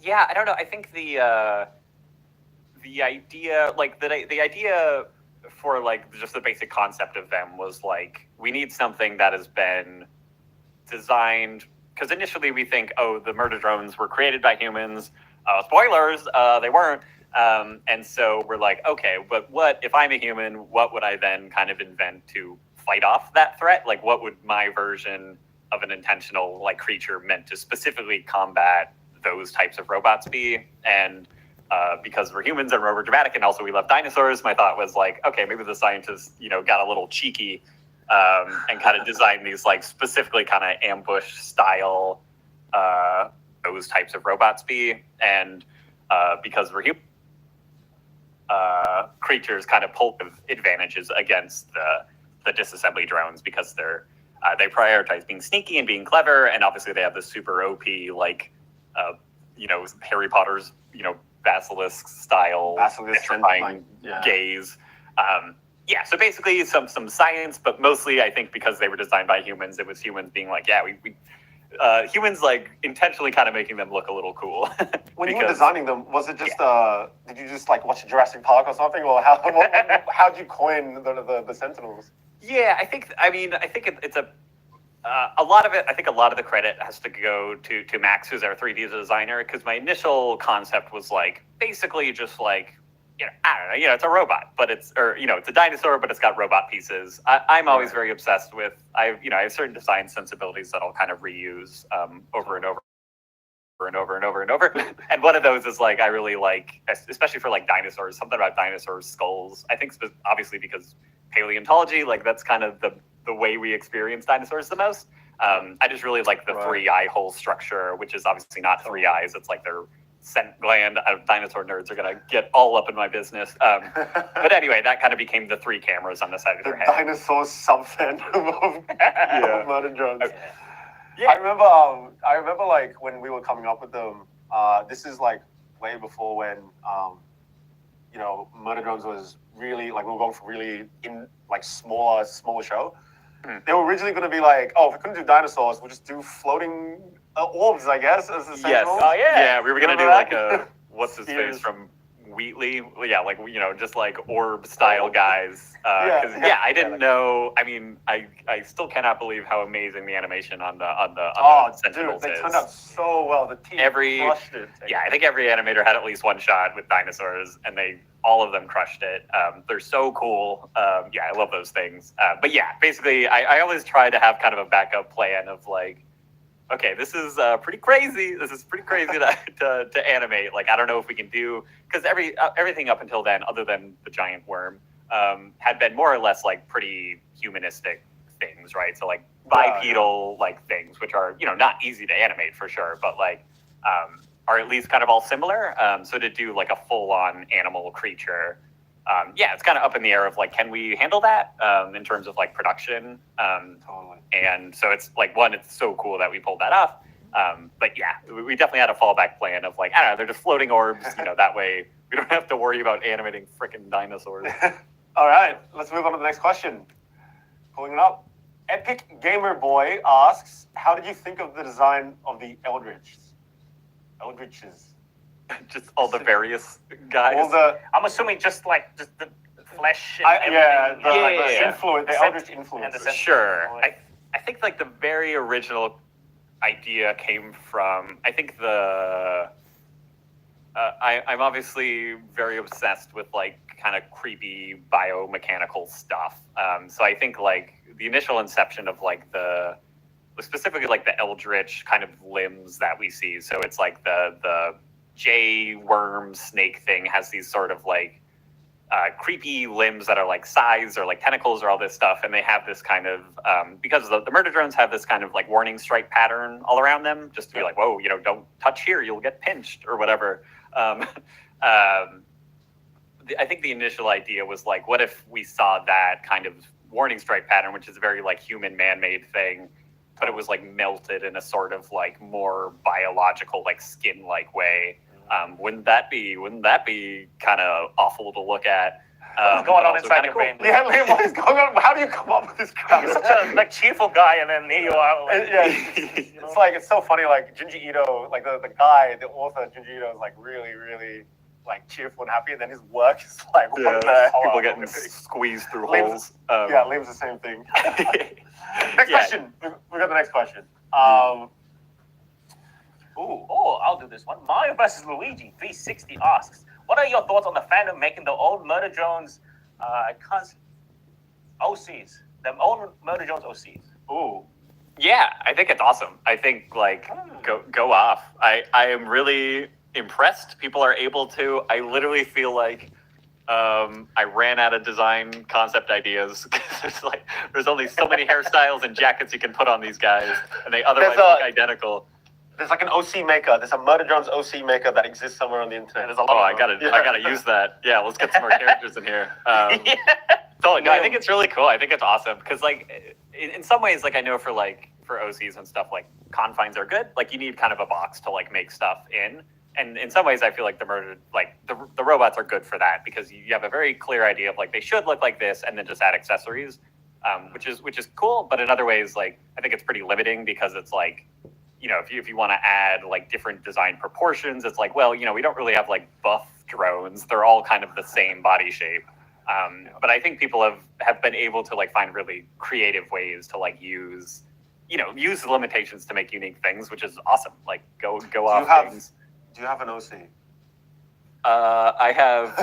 yeah, I don't know. I think the idea, like the idea for like just the basic concept of them was like we need something that has been designed, because initially we think, oh, the murder drones were created by humans. Spoilers, they weren't. And so we're like, okay, but what if I'm a human? What would I then kind of invent to fight off that threat? Like, what would my version of an intentional like creature meant to specifically combat those types of robots be? And because we're humans and we're over dramatic, and also we love dinosaurs, my thought was like, okay, maybe the scientists, got a little cheeky and kind of designed these like specifically kind of ambush style those types of robots be. And because we're human, creatures kind of pull advantages against the disassembly drones because they prioritize being sneaky and being clever, and obviously they have this super OP like Harry Potter's basilisk style petrifying gaze. So basically some science, but mostly I think because they were designed by humans, it was humans being like, yeah, we humans like intentionally kind of making them look a little cool. When you were designing them, was it just did you just like watch Jurassic Park or something, or how'd you coin the Sentinels? Yeah, I think it's a lot of it. I think a lot of the credit has to go to Max, who's our 3D designer, because my initial concept was like basically just like, I don't know, it's a robot, but it's a dinosaur, but it's got robot pieces. I'm always very obsessed with, I have certain design sensibilities that I'll kind of reuse over and over and over and over and over. And one of those is like, I really like, especially for like dinosaurs, something about dinosaur skulls. I think obviously because paleontology, like that's kind of the way we experience dinosaurs the most. I just really like the 3 eye hole structure, which is obviously not 3 eyes. It's like their scent gland. Dinosaur nerds are going to get all up in my business. But anyway, that kind of became the 3 cameras on the side of their head. Dinosaur sub-fandom of murder drones. Yeah. I remember like when we were coming up with them, this is like way before when, murder drones was really, like we were going for really in like smaller show. They were originally going to be like, oh, if we couldn't do dinosaurs, we'll just do floating orbs, I guess, as the Yes. Sentinels. Yeah, we were going to do Remember like a, what's his face from Wheatley? Yeah, like, just like orb style guys. I didn't know. I mean, I still cannot believe how amazing the animation on the Sentinels dude, they is. turned out so well. The team crushed it. Yeah, I think every animator had at least one shot with dinosaurs, and all of them crushed it. They're so cool. I love those things. But yeah, basically, I always try to have kind of a backup plan of like, okay, this is pretty crazy. This is pretty crazy to animate. Like, I don't know if we can do, because everything up until then, other than the giant worm, had been more or less like pretty humanistic things, right? So like bipedal like things, which are not easy to animate for sure, but like are at least kind of all similar. So to do like a full-on animal creature, it's kind of up in the air of like, can we handle that in terms of like production? Totally. And so it's like, one, it's so cool that we pulled that off. But yeah, we definitely had a fallback plan of like, I don't know, they're just floating orbs, that way we don't have to worry about animating freaking dinosaurs. All right, let's move on to the next question. Pulling it up. Epic Gamer Boy asks, how did you think of the design of the Eldritches? Just all the various guys. I'm assuming just the flesh and everything. The influence, the Eldritch influence. Sure. I think like the very original idea came from, I think I'm obviously very obsessed with like kind of creepy biomechanical stuff. So I think like the initial inception of like specifically like the Eldritch kind of limbs that we see. So it's like the J worm snake thing has these sort of like creepy limbs that are like size or like tentacles or all this stuff, and they have this kind of because the murder drones have this kind of like warning stripe pattern all around them, just to be like, whoa, don't touch here, you'll get pinched or whatever. I think the initial idea was like, what if we saw that kind of warning stripe pattern, which is a very like human man-made thing, but it was like melted in a sort of like more biological, like skin-like way. Wouldn't that be kind of awful to look at? What's going on inside your brain? Yeah, Liam, what is going on? How do you come up with this crap? You're such a like cheerful guy, and then here you are. Like, It's like, it's so funny. Like Junji Ito, like the guy, the author Junji Ito is like really, really like cheerful and happy, and then his work is like what the hell? people are getting we doing? squeezed through Liam's- holes. Yeah, Liam's the same thing. Next Yeah. question. We got the next question. I'll do this one. Mario vs. Luigi 360 asks, what are your thoughts on the fandom making their own Murder Drones OCs? Their own Murder Drones OCs. Ooh. Yeah, I think it's awesome. I think go off. I am really impressed. People are able to. I literally feel like I ran out of design concept ideas. there's only so many hairstyles and jackets you can put on these guys, and they otherwise look identical. There's like an OC maker. There's a Murder Drones OC maker that exists somewhere on the internet. There's a lot. I gotta use that. Yeah, let's get some more characters in here. So no, I think it's really cool. I think it's awesome because like in some ways, like I know for OCs and stuff, like confines are good. Like you need kind of a box to like make stuff in. And in some ways, I feel like the robots are good for that because you have a very clear idea of like they should look like this, and then just add accessories, which is cool. But in other ways, like I think it's pretty limiting because it's like, you know, if you want to add like different design proportions, it's like, well, you know, we don't really have like buff drones. They're all kind of the same body shape. But I think people have been able to like find really creative ways to like use the limitations to make unique things, which is awesome. Like go off things. Do you have an OC? I have.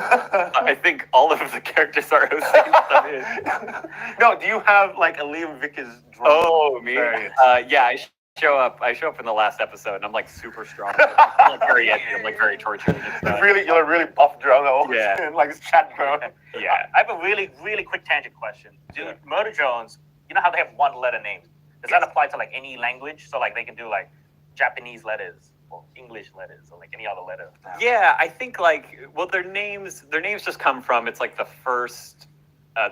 I think all of the characters are OCs. No, do you have like a Liam Vickers drone? Oh, me? variant? Yeah, I show up in the last episode, and I'm like super strong. I'm like very edgy. I'm like very tortured. You're a really buff drone. Yeah. Like this chat drone. Yeah. I have a really, really quick tangent question. Do Murder Drones, you know how they have one letter names? Does that apply to like any language? So like they can do like Japanese letters or English letters or like any other letter? Yeah, I think like their names just come from, it's like the first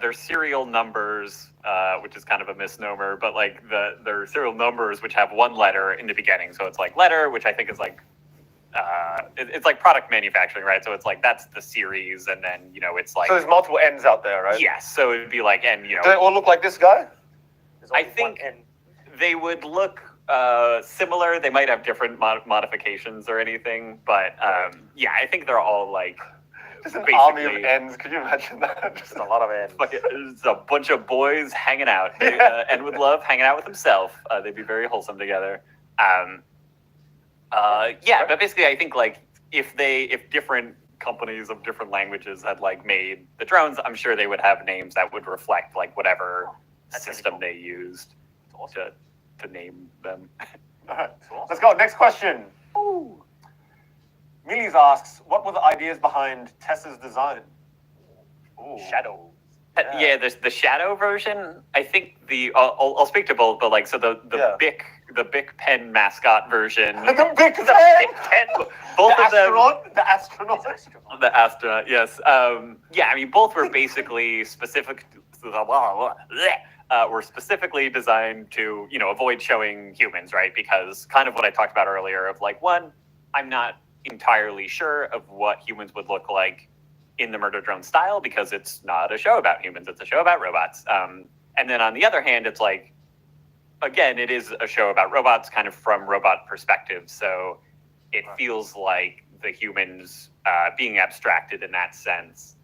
their serial numbers, which is kind of a misnomer, but like their serial numbers which have one letter in the beginning. So it's like letter, which I think is like it's like product manufacturing, right? So it's like that's the series, and then it's like so there's multiple N's out there, right? Yes, so it'd be like Do they all look like this guy? I think they would look similar. They might have different modifications or anything, but yeah, I think they're all like just an army of N's. Could you imagine that? Just a lot of N's. It's a bunch of boys hanging out. N would love hanging out with himself. They'd be very wholesome together. Yeah, but basically, I think like if different companies of different languages had like made the drones, I'm sure they would have names that would reflect like whatever system they used to name them. All right, let's go. Next question. Millies asks, what were the ideas behind Tessa's design? Shadow. Yeah, there's the shadow version. I think I'll speak to both, but like so the Bic pen mascot version. The Bic pen. Both the of them. The astronaut. The astronaut. Yes. Yeah. I mean, both were basically specific. Were specifically designed to avoid showing humans, right? Because kind of what I talked about earlier of like one, I'm not entirely sure of what humans would look like in the Murder Drone style because it's not a show about humans, it's a show about robots. And then on the other hand, it's like, again, it is a show about robots kind of from robot perspective. So it feels like the humans being abstracted in that sense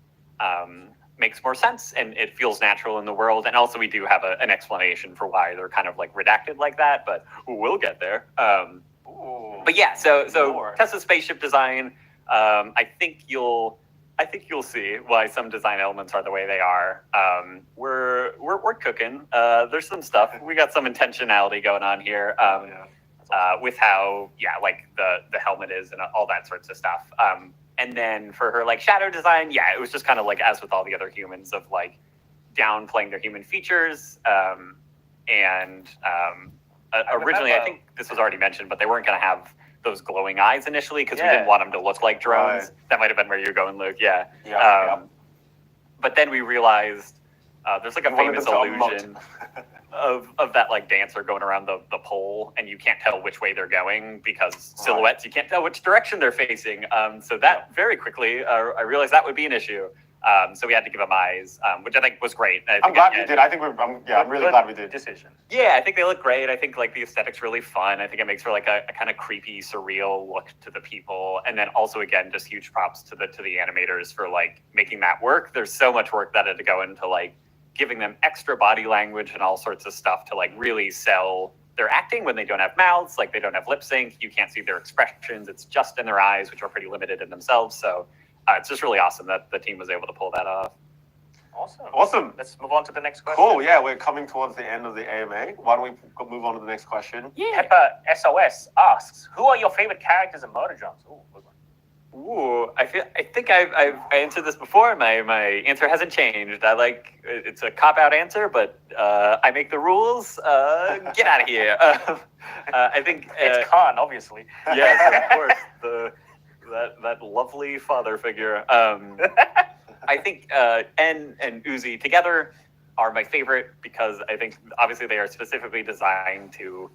makes more sense, and it feels natural in the world. And also we do have an explanation for why they're kind of like redacted like that, but we'll get there. But yeah, so Tessa's spaceship design, I think you'll see why some design elements are the way they are. We're cooking. There's some stuff. We got some intentionality going on here with how like the helmet is and all that sorts of stuff. And then for her like shadow design, it was just kind of like as with all the other humans of like downplaying their human features. Originally, I think this was already mentioned, but they weren't going to have those glowing eyes initially because we didn't want them to look like drones. Right. That might have been where you're going, Luke. Yeah. But then we realized there's like a famous illusion of that like dancer going around the pole, and you can't tell which way they're going because silhouettes, you can't tell which direction they're facing. So that very quickly, I realized that would be an issue. So we had to give them eyes, which I think was great. I I'm think glad again, we did. I think I'm really glad we did. Decision. Yeah, I think they look great. I think like the aesthetic's really fun. I think it makes for like a kind of creepy, surreal look to the people. And then also again, just huge props to the animators for like making that work. There's so much work that had to go into like giving them extra body language and all sorts of stuff to like really sell their acting when they don't have mouths, like they don't have lip sync. You can't see their expressions. It's just in their eyes, which are pretty limited in themselves. So it's just really awesome that the team was able to pull that off. Awesome. Let's move on to the next question. Cool. Yeah, we're coming towards the end of the AMA. Why don't we move on to the next question? Pepper SOS asks, who are your favorite characters in Motor Drums? Ooh, good one. Ooh, I think I've answered this before. My answer hasn't changed. It's a cop out answer, but I make the rules. Get out of here. I think It's Khan, obviously. yes, of course. That lovely father figure. I think En and Uzi together are my favorite because I think obviously they are specifically designed to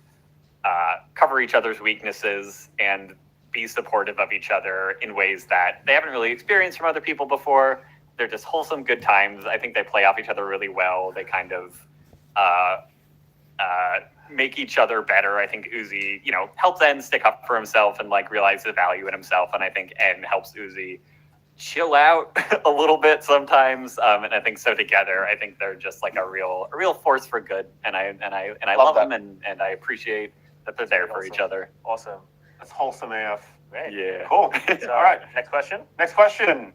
cover each other's weaknesses and be supportive of each other in ways that they haven't really experienced from other people before. They're just wholesome, good times. I think they play off each other really well. They kind of make each other better. I think Uzi, helps En stick up for himself and like realize the value in himself. And I think En helps Uzi chill out a little bit sometimes. And I think so together, I think they're just like a real force for good. And I love them and I appreciate that they're there for each other. Awesome. That's wholesome AF. Great. Yeah. Cool. So, All right. Next question. Next question.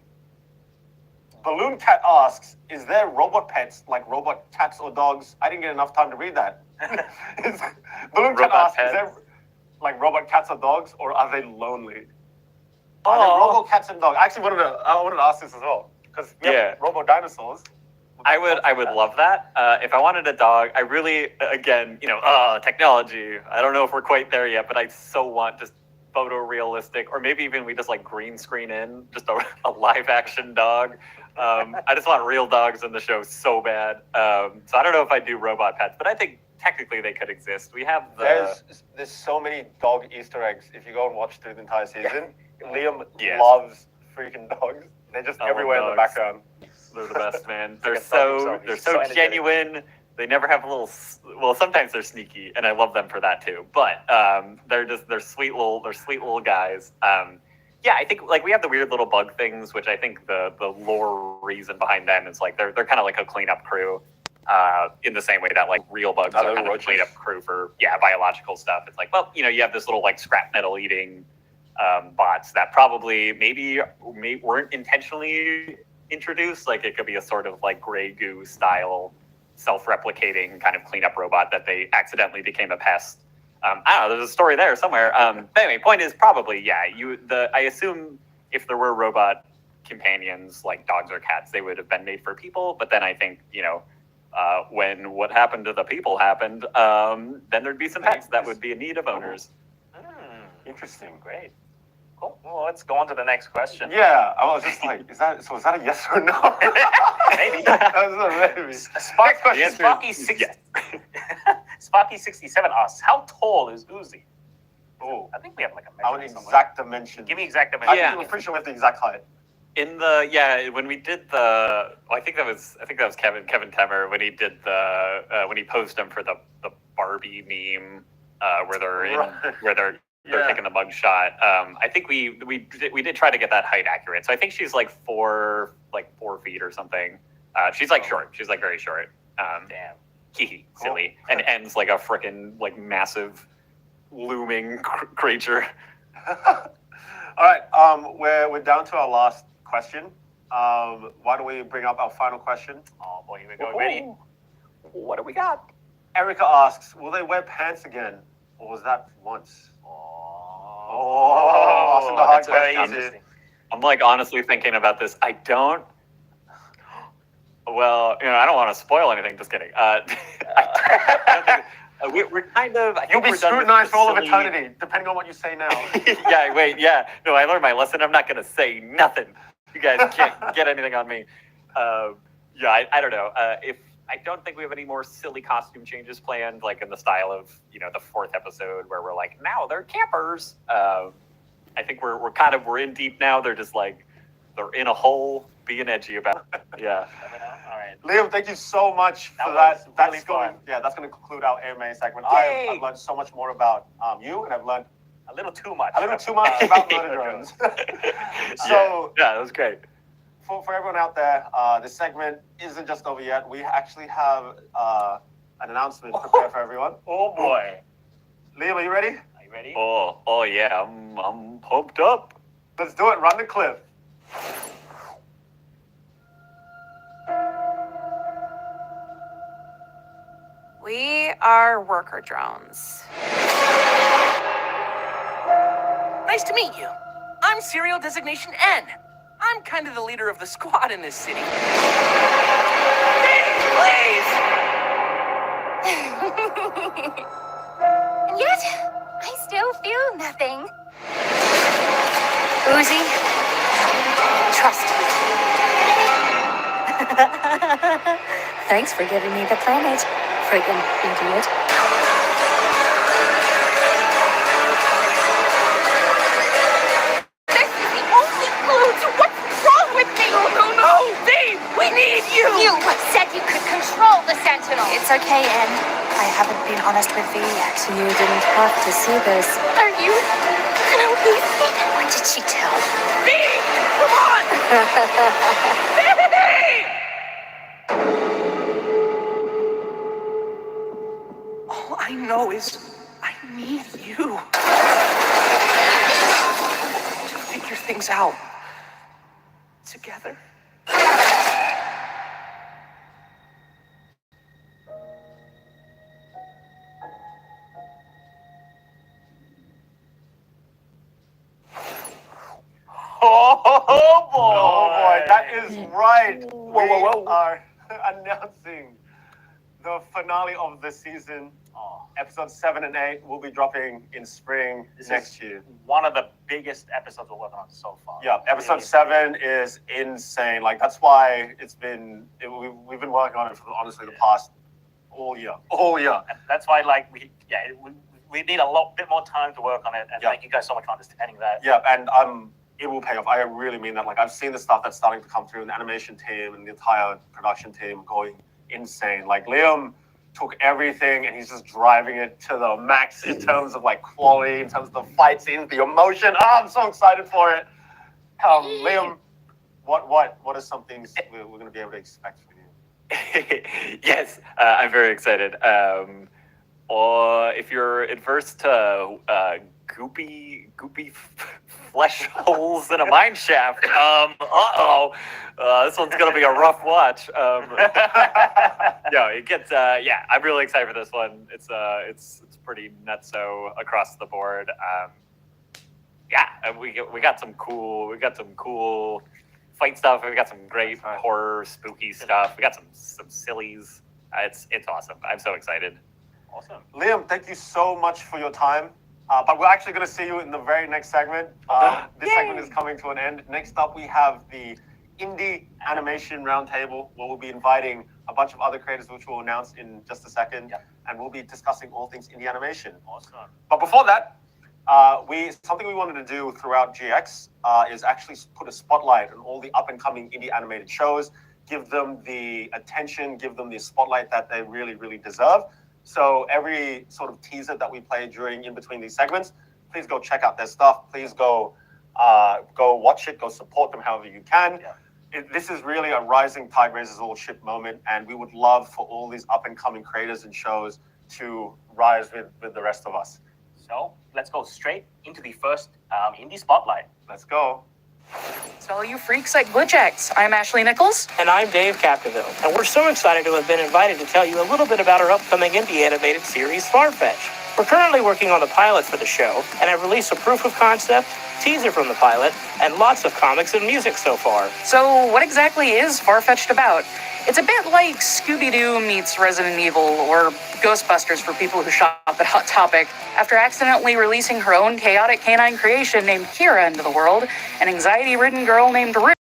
Balloon Cat asks, is there robot pets like robot cats or dogs? I didn't get enough time to read that. Balloon Cat Robot asks, is pets. there like robot cats or dogs, or are they lonely? Are there robo cats and dogs? I actually wanted to ask this as well because we have robo dinosaurs. I would love that. If I wanted a dog, I really, again, technology. I don't know if we're quite there yet, but I so want just photorealistic, or maybe even we just like green screen in just a live action dog. I just want real dogs in the show so bad. So I don't know if I do robot pets, but I think technically they could exist. We have There's so many dog Easter eggs if you go and watch through the entire season. Liam Yes. loves freaking dogs. They're just I love everywhere in the dogs. background. They're the best, man. Like They're a dog so himself. they're He's so so energetic. genuine. They never have well, sometimes they're sneaky, and I love them for that too. But they're sweet little guys. Yeah, I think like we have the weird little bug things, which I think the lore reason behind them is like they're kind of like a cleanup crew. In the same way that like real bugs are kind of a cleanup crew for biological stuff. It's like, well, you have this little like scrap metal eating bots that probably maybe weren't intentionally introduced. Like it could be a sort of like gray goo style self-replicating kind of cleanup robot that they accidentally became a pest. I don't know, there's a story there somewhere. But anyway, point is probably, I assume if there were robot companions like dogs or cats, they would have been made for people. But then I think, when what happened to the people happened, then thered be some pets that would be in need of owners. Interesting. Great. Cool. Well, let's go on to the next question. Yeah, I was just like, is that a yes or no? Maybe. That's a maybe. Sparky67 asks, how tall is Uzi? Oh, I think we have like a I want measurement somewhere. exact dimension. Give me exact dimension. I'm pretty sure we have the exact height. In the when we did I think that was Kevin Temmer when he did when he posted them for the Barbie meme where they're taking the mug shot. I think we did try to get that height accurate. So I think she's like 4 feet or something. She's like short. She's like very short. Damn. Hee silly. And ends like a freaking like massive looming creature. All right, we're down to our last question. Why don't we bring up our final question? Oh boy, here we go. Ready? What do we got? Erica asks, will they wear pants again? Or was that once? Asking the hard That's very questions. interesting. I'm like honestly thinking about this. I don't. Well, I don't want to spoil anything. Just kidding. I don't think, we're kind of. I think You'll be we're done with scrutinized for all of silly- eternity, depending on what you say now. No, I learned my lesson. I'm not going to say nothing. You guys can't get anything on me. I don't know. If I don't think we have any more silly costume changes planned, like in the style of the 4th episode where we're like, now they're campers. I think we're in deep now. They're just like they're in a hole being edgy about it. Yeah. Let me know. All right. Liam, thank you so much for That that. was That's really going, fun. yeah, that's going to conclude our AMA segment. Yay! I've learned so much more about you, and I've learned A little too much. a little too much about murder drones. So, Yeah, that was great. for everyone out there, this segment isn't just over yet. We actually have an announcement prepared for everyone. Oh boy. Liam, are you ready? Are you ready? Oh yeah, I'm pumped up. Let's do it. Run the clip. We are worker drones. Nice to meet you. I'm Serial Designation N. I'm kind of the leader of the squad in this city. Hey, please! And yet, I still feel nothing. Uzi, trust me. Thanks for giving me the planet, friggin' idiot. This is the only clue to what's wrong with me! No! Dave, we need you! You said you could control the Sentinel. It's okay, Ann. I haven't been honest with V yet. You didn't have to see this. Are you gonna leave me? What did she tell you? Dave, come on! Dave! All I know is I need you to figure things out together. Oh boy. Oh boy, that is right. whoa. We are announcing the finale of the season. Oh, Episode 7 and 8 will be dropping in spring This next is- year. one of the biggest episodes we're working on so far. Yeah, episode Really. 7 is insane. Like, that's why we've been working on it for honestly the past all year. And that's why, like, we need a bit more time to work on it. And Yeah. thank you guys so much for understanding that. Yeah, and it will pay off. I really mean that. Like, I've seen the stuff that's starting to come through, and the animation team and the entire production team going insane. Like, Liam took everything and he's just driving it to the max in terms of like quality, in terms of the fight scenes, the emotion. Oh, I'm so excited for it. Liam, what are some things we're going to be able to expect from you? Yes, I'm very excited. Or if you're adverse to goopy flesh holes in a mine shaft, this one's gonna be a rough watch. It gets. I'm really excited for this one. It's pretty nutso across the board. And we got some cool fight stuff. We got some great horror, spooky stuff. We got some sillies. It's awesome. I'm so excited. Awesome. Liam, thank you so much for your time. But we're actually going to see you in the very next segment. This segment is coming to an end. Next up, we have the Indie Animation Roundtable, where we'll be inviting a bunch of other creators, which we'll announce in just a second. Yeah. And we'll be discussing all things indie animation. Awesome. But before that, something we wanted to do throughout GX is actually put a spotlight on all the up-and-coming indie animated shows, give them the attention, give them the spotlight that they really, really deserve. So every sort of teaser that we play in between these segments, please go check out their stuff. Please go watch it, go support them however you can. Yeah. This is really a rising tide raises all ship moment, and we would love for all these up-and-coming creators and shows to rise with the rest of us. So let's go straight into the first indie spotlight. Let's go. To all you freaks at GlitchX, I'm Ashley Nichols. And I'm Dave Capdeville. And we're so excited to have been invited to tell you a little bit about our upcoming indie animated series, Farfetch. We're currently working on the pilot for the show, and have released a proof of concept, teaser from the pilot, and lots of comics and music so far. So what exactly is Farfetched about? It's a bit like Scooby-Doo meets Resident Evil, or Ghostbusters for people who shop at Hot Topic. After accidentally releasing her own chaotic canine creation named Kira into the world, an anxiety-ridden girl named Rue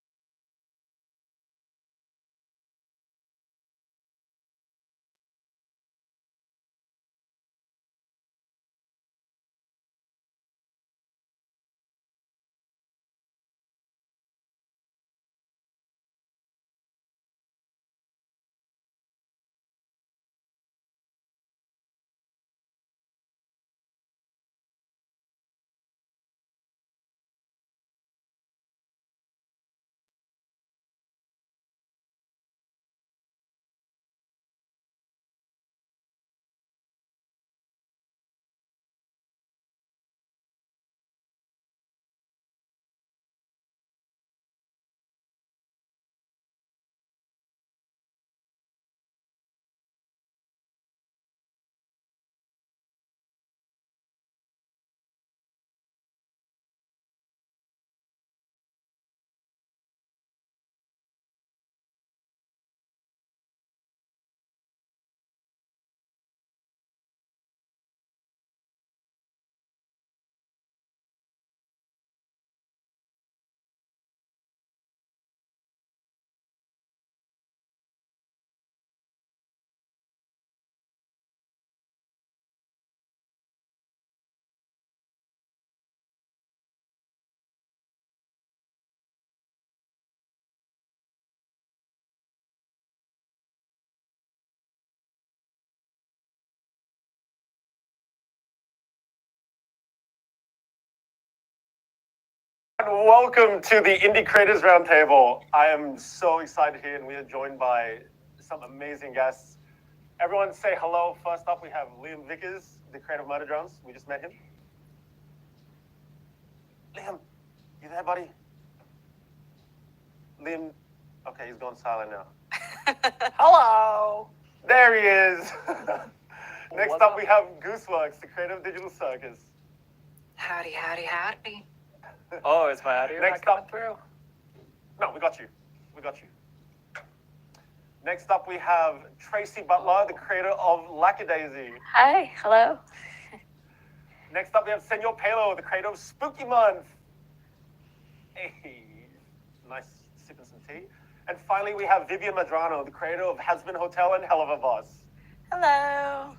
Welcome to the Indie Creators Roundtable. I am so excited here, and we are joined by some amazing guests. Everyone say hello. First up, we have Liam Vickers, the creator of Motor Drones. We just met him. Liam, you there, buddy? Liam, okay, he's gone silent now. Hello! There he is. Next up, we have Gooseworks, the creator of Digital Circus. Howdy, howdy, howdy. Oh, is my audio Next not coming up- through? No, we got you. We got you. Next up, we have Tracy Butler, the creator of Lackadaisy. Hi, hello. Next up, we have Senor Palo, the creator of Spooky Month. Hey, nice sipping some tea. And finally, we have Vivian Madrano, the creator of Hasbin Hotel and Hell of a Boss. Hello.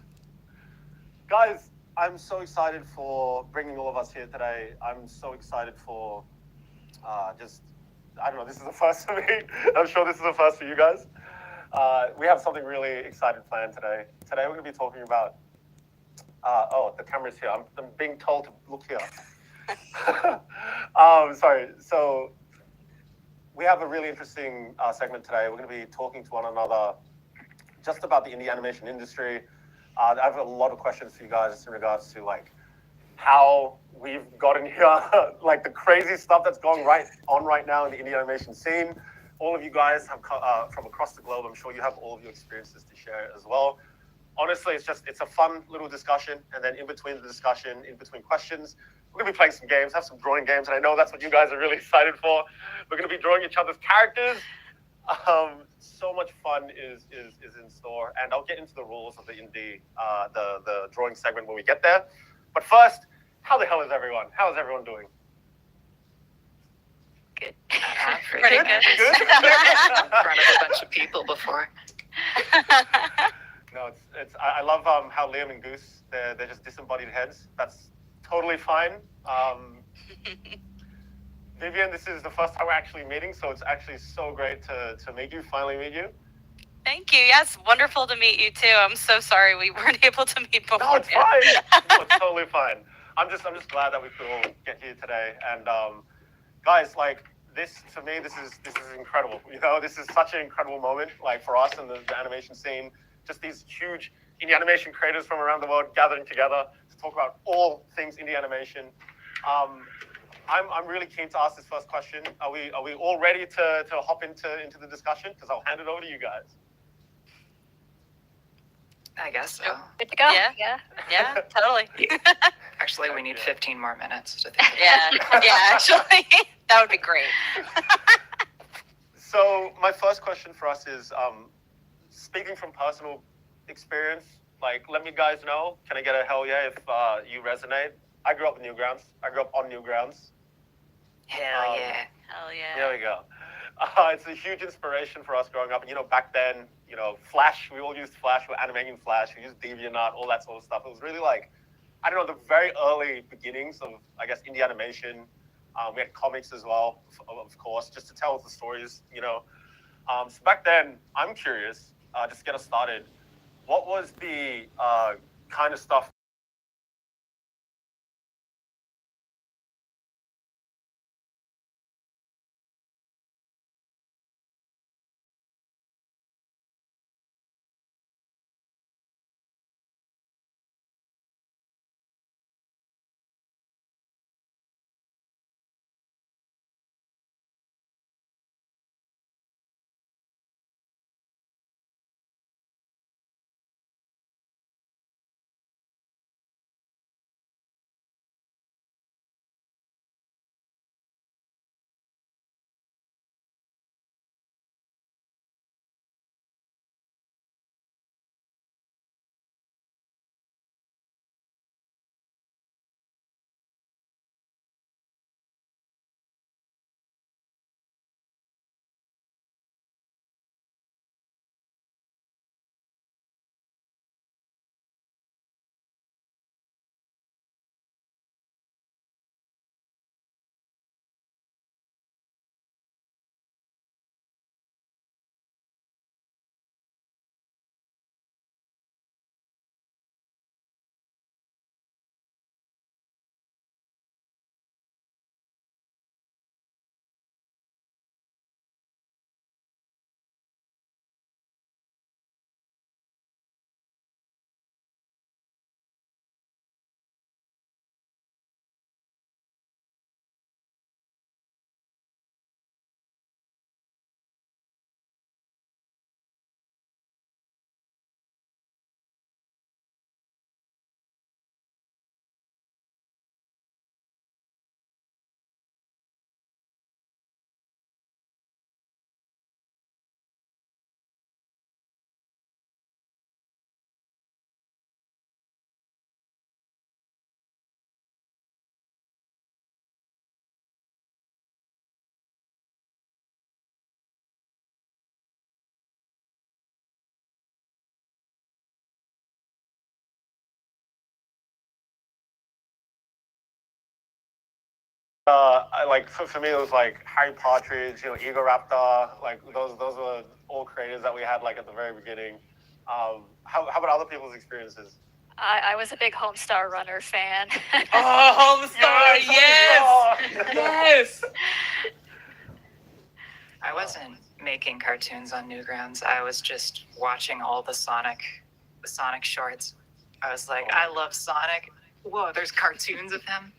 Guys, I'm so excited for bringing all of us here today. I'm so excited for I don't know, this is the first for me. I'm sure this is the first for you guys. We have something really exciting planned today. Today we're going to be talking about, the camera's here. I'm being told to look here. Sorry. So we have a really interesting segment today. We're going to be talking to one another just about the indie animation industry. I have a lot of questions for you guys in regards to like how we've gotten here, like the crazy stuff that's going on right now in the indie animation scene. All of you guys have from across the globe. I'm sure you have all of your experiences to share as well. Honestly, it's a fun little discussion, and then in between the discussion, in between questions, we're gonna be playing some games, have some drawing games, and I know that's what you guys are really excited for. We're gonna be drawing each other's characters. So much fun is in store, and I'll get into the rules of the indie, the drawing segment when we get there. But first, how the hell is everyone? How is everyone doing? Good. Pretty good. Good? In front of a bunch of people before. No, I love how Liam and Goose, they're just disembodied heads. That's totally fine. Vivian, this is the first time we're actually meeting, so it's actually so great to meet you, finally meet you. Thank you. Yes, wonderful to meet you too. I'm so sorry we weren't able to meet before. No, it's fine. No, it's totally fine. I'm just glad that we could all get here today. And guys, like this for me, this is incredible. You know, this is such an incredible moment, like for us in the animation scene. Just these huge indie animation creators from around the world gathering together to talk about all things indie animation. I'm really keen to ask this first question. Are we all ready to hop into the discussion? Because I'll hand it over to you guys. I guess so. Good to go. Yeah, totally. Actually, we need 15 more minutes to think. Yeah, actually, that would be great. So my first question for us is, speaking from personal experience, like let me guys know, can I get a hell yeah if you resonate? I grew up in Newgrounds. I grew up on Newgrounds. Hell yeah. Hell yeah. There we go. It's a huge inspiration for us growing up. And, you know, back then, you know, Flash, we all used Flash. We were animating Flash. We used DeviantArt, all that sort of stuff. It was really like, I don't know, the very early beginnings of, I guess, indie animation. We had comics as well, of course, just to tell us the stories, you know. So back then, I'm curious, just to get us started, what was the kind of stuff For me, it was like Harry Partridge, Ego Raptor, like those were all creators that we had like at the very beginning. How about other people's experiences? I was a big Homestar Runner fan. Oh, Homestar! Yes! I wasn't making cartoons on Newgrounds. I was just watching all the Sonic shorts. I was like, I love Sonic. Whoa, there's cartoons of him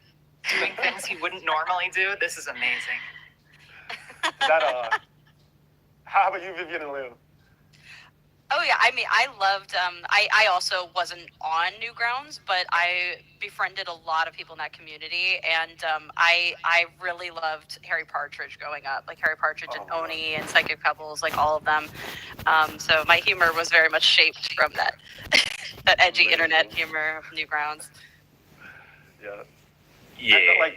doing things he wouldn't normally do. This is amazing. How about you, Vivian and Lou? Oh yeah, I mean, I loved. I also wasn't on Newgrounds, but I befriended a lot of people in that community, and I really loved Harry Partridge growing up, like Harry Partridge and Oni and Psychic Pebbles, like all of them. So my humor was very much shaped from that that edgy internet humor of Newgrounds. Yeah. Yeah.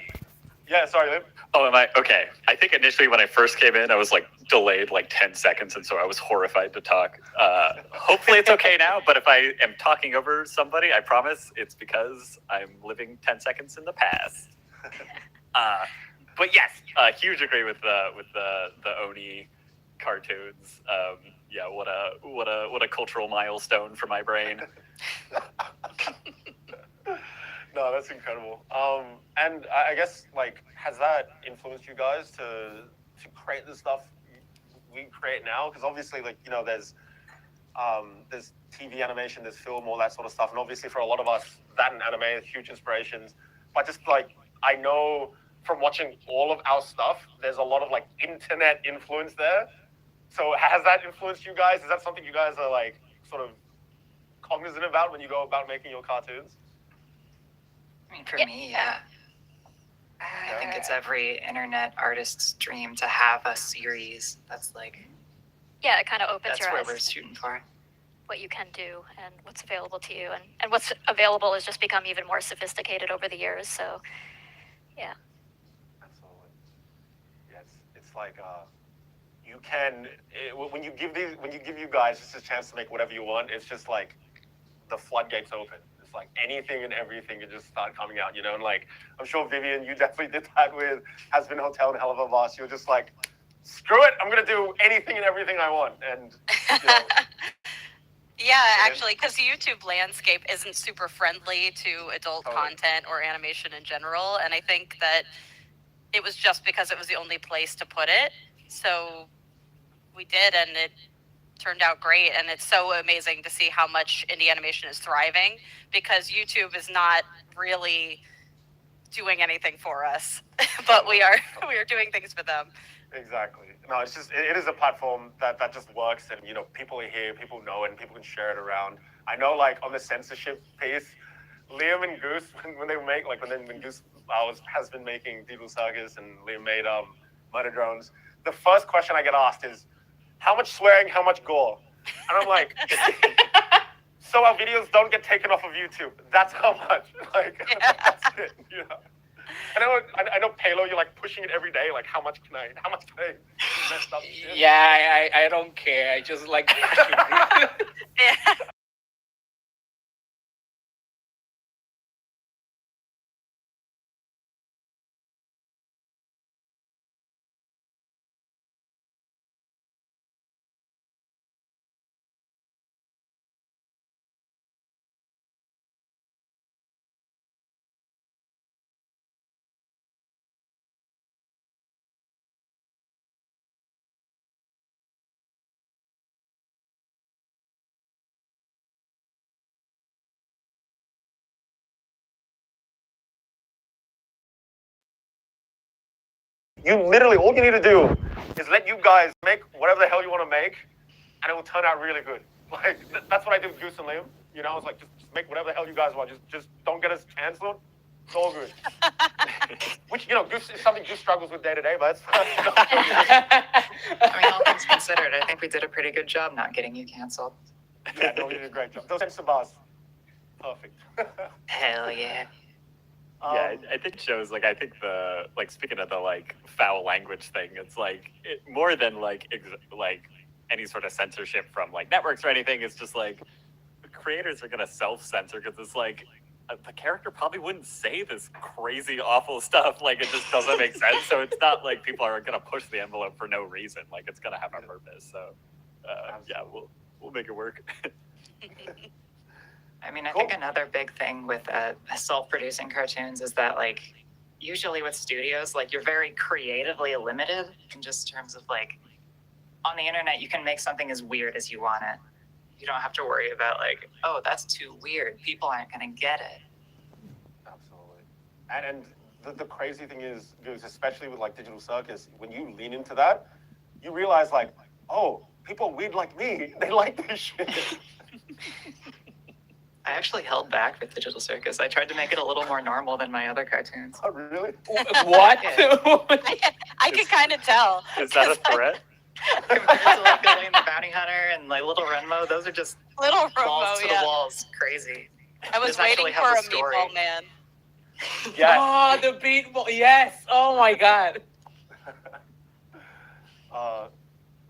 Yeah. Sorry, Lou. Oh, am I? Okay. I think initially when I first came in, I was like delayed like 10 seconds. And so I was horrified to talk. Hopefully it's okay now. But if I am talking over somebody, I promise it's because I'm living 10 seconds in the past. But yes, huge agree with the Oni cartoons. Yeah, what a cultural milestone for my brain. No, that's incredible. And I guess has that influenced you guys to create the stuff we create now? Because obviously, there's TV animation, there's film, all that sort of stuff, and obviously for a lot of us, that and anime are huge inspirations. But just I know from watching all of our stuff, there's a lot of internet influence there. So has that influenced you guys? Is that something you guys are sort of cognizant about when you go about making your cartoons? I mean, for me, yeah. I think it's every internet artist's dream to have a series that's Yeah, it kind of opens that's your where eyes we're to shooting for. what you can do and what's available to you. And what's available has just become even more sophisticated over the years. So, yeah. Absolutely. Yeah, it's you can when you give you guys just a chance to make whatever you want, it's just the floodgates open. It's anything and everything can just start coming out, and I'm sure Vivian, you definitely did that with Has Been Hotel and Hell of a Boss. You're just screw it, I'm gonna do anything and everything I want, and Yeah, actually, because the YouTube landscape isn't super friendly to adult content or animation in general, and I think that it was just because it was the only place to put it. So we did, and it turned out great. And it's so amazing to see how much indie animation is thriving, because YouTube is not really doing anything for us, but we are doing things for them. Exactly. No, it's just it is a platform that just works, and people are here, people know it, and people can share it around. I know on the censorship piece, Liam and Goose when they make when Goose has been making Devil Circus and Liam made Murder Drones, the first question I get asked is, how much swearing, how much gore? And I'm like, so our videos don't get taken off of YouTube. That's how much. That's it. And I know Palo, you're pushing it every day. How much can I mess up shit? Yeah, I don't care. I just like Yeah. You literally, all you need to do is let you guys make whatever the hell you want to make, and it will turn out really good. That's what I did with Goose and Liam. I was just make whatever the hell you guys want. Just don't get us canceled. It's all good. Which, Goose is something Goose struggles with day to day, but I mean, all things considered, I think we did a pretty good job not getting you canceled. Yeah, no, you did a great job. Those censor bars, perfect. Hell yeah. Yeah, I think it shows, I think speaking of the, foul language thing, it's, more than, any sort of censorship from, networks or anything, it's just, creators are going to self-censor, because it's, the character probably wouldn't say this crazy, awful stuff. Like, it just doesn't make sense. So it's not like people are going to push the envelope for no reason. Like, it's going to have a purpose. So, yeah, we'll make it work. I mean, I think another big thing with self-producing cartoons is that, like, usually with studios, like, you're very creatively limited in just terms of, like, on the internet, you can make something as weird as you want it. You don't have to worry about, like, oh, that's too weird. People aren't going to get it. Absolutely. And the crazy thing is, especially with, like, Digital Circus, when you lean into that, you realize, like, oh, people weird like me, they like this shit. I actually held back with Digital Circus. I tried to make it a little more normal than my other cartoons. Oh, really? What? I could kind of tell. Is that a threat? Compared to, like, Billy and the Bounty Hunter and, like, Little Renmo, those are just Little balls Romo, to yeah. the walls. Crazy. I was This waiting actually for has a a story. meatball man. Yes. Oh, the beatball. Yes. Oh my God.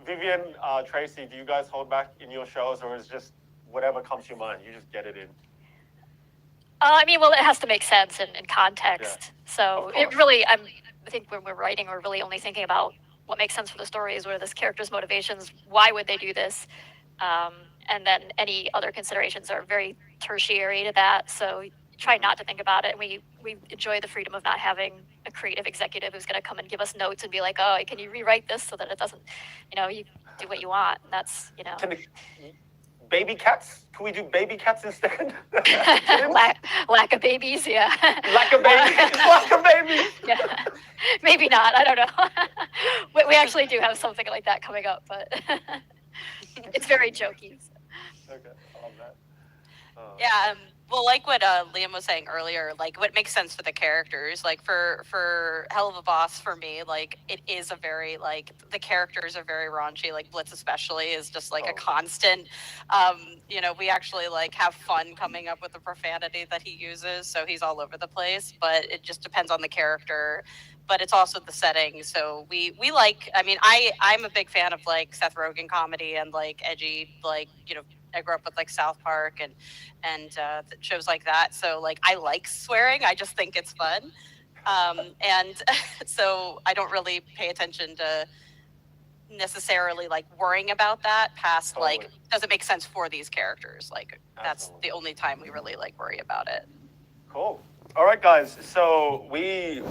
Vivian, Tracy, do you guys hold back in your shows, or is just whatever comes to your mind, you just get it in? I mean, well, it has to make sense in context. Yeah. So it really, I think when we're writing, we're really only thinking about what makes sense for the stories, what are this character's motivations, why would they do this? And then any other considerations are very tertiary to that. So try not to think about it. We enjoy the freedom of not having a creative executive who's going to come and give us notes and be like, oh, can you rewrite this so that it doesn't, you do what you want. And that's, Baby cats? Can we do baby cats instead? lack of babies, yeah. Lack of babies. Lack of babies. Yeah, maybe not. I don't know. We actually do have something like that coming up, but it's very jokey. So. Okay, I love that. Yeah, well, like what Liam was saying earlier, like what makes sense for the characters, like for Hell of a Boss, for me, like it is a very, like, the characters are very raunchy, like Blitz especially is just like a constant, we actually like have fun coming up with the profanity that he uses, so he's all over the place, but it just depends on the character, but it's also the setting, so we like, I mean, I'm a big fan of like Seth Rogen comedy and like edgy, like, I grew up with like South Park and shows like that. So like I like swearing. I just think it's fun. And so I don't really pay attention to necessarily like worrying about that past like, does it make sense for these characters? Like that's the only time we really like worry about it. Cool. All right, guys. So we're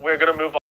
going to move on.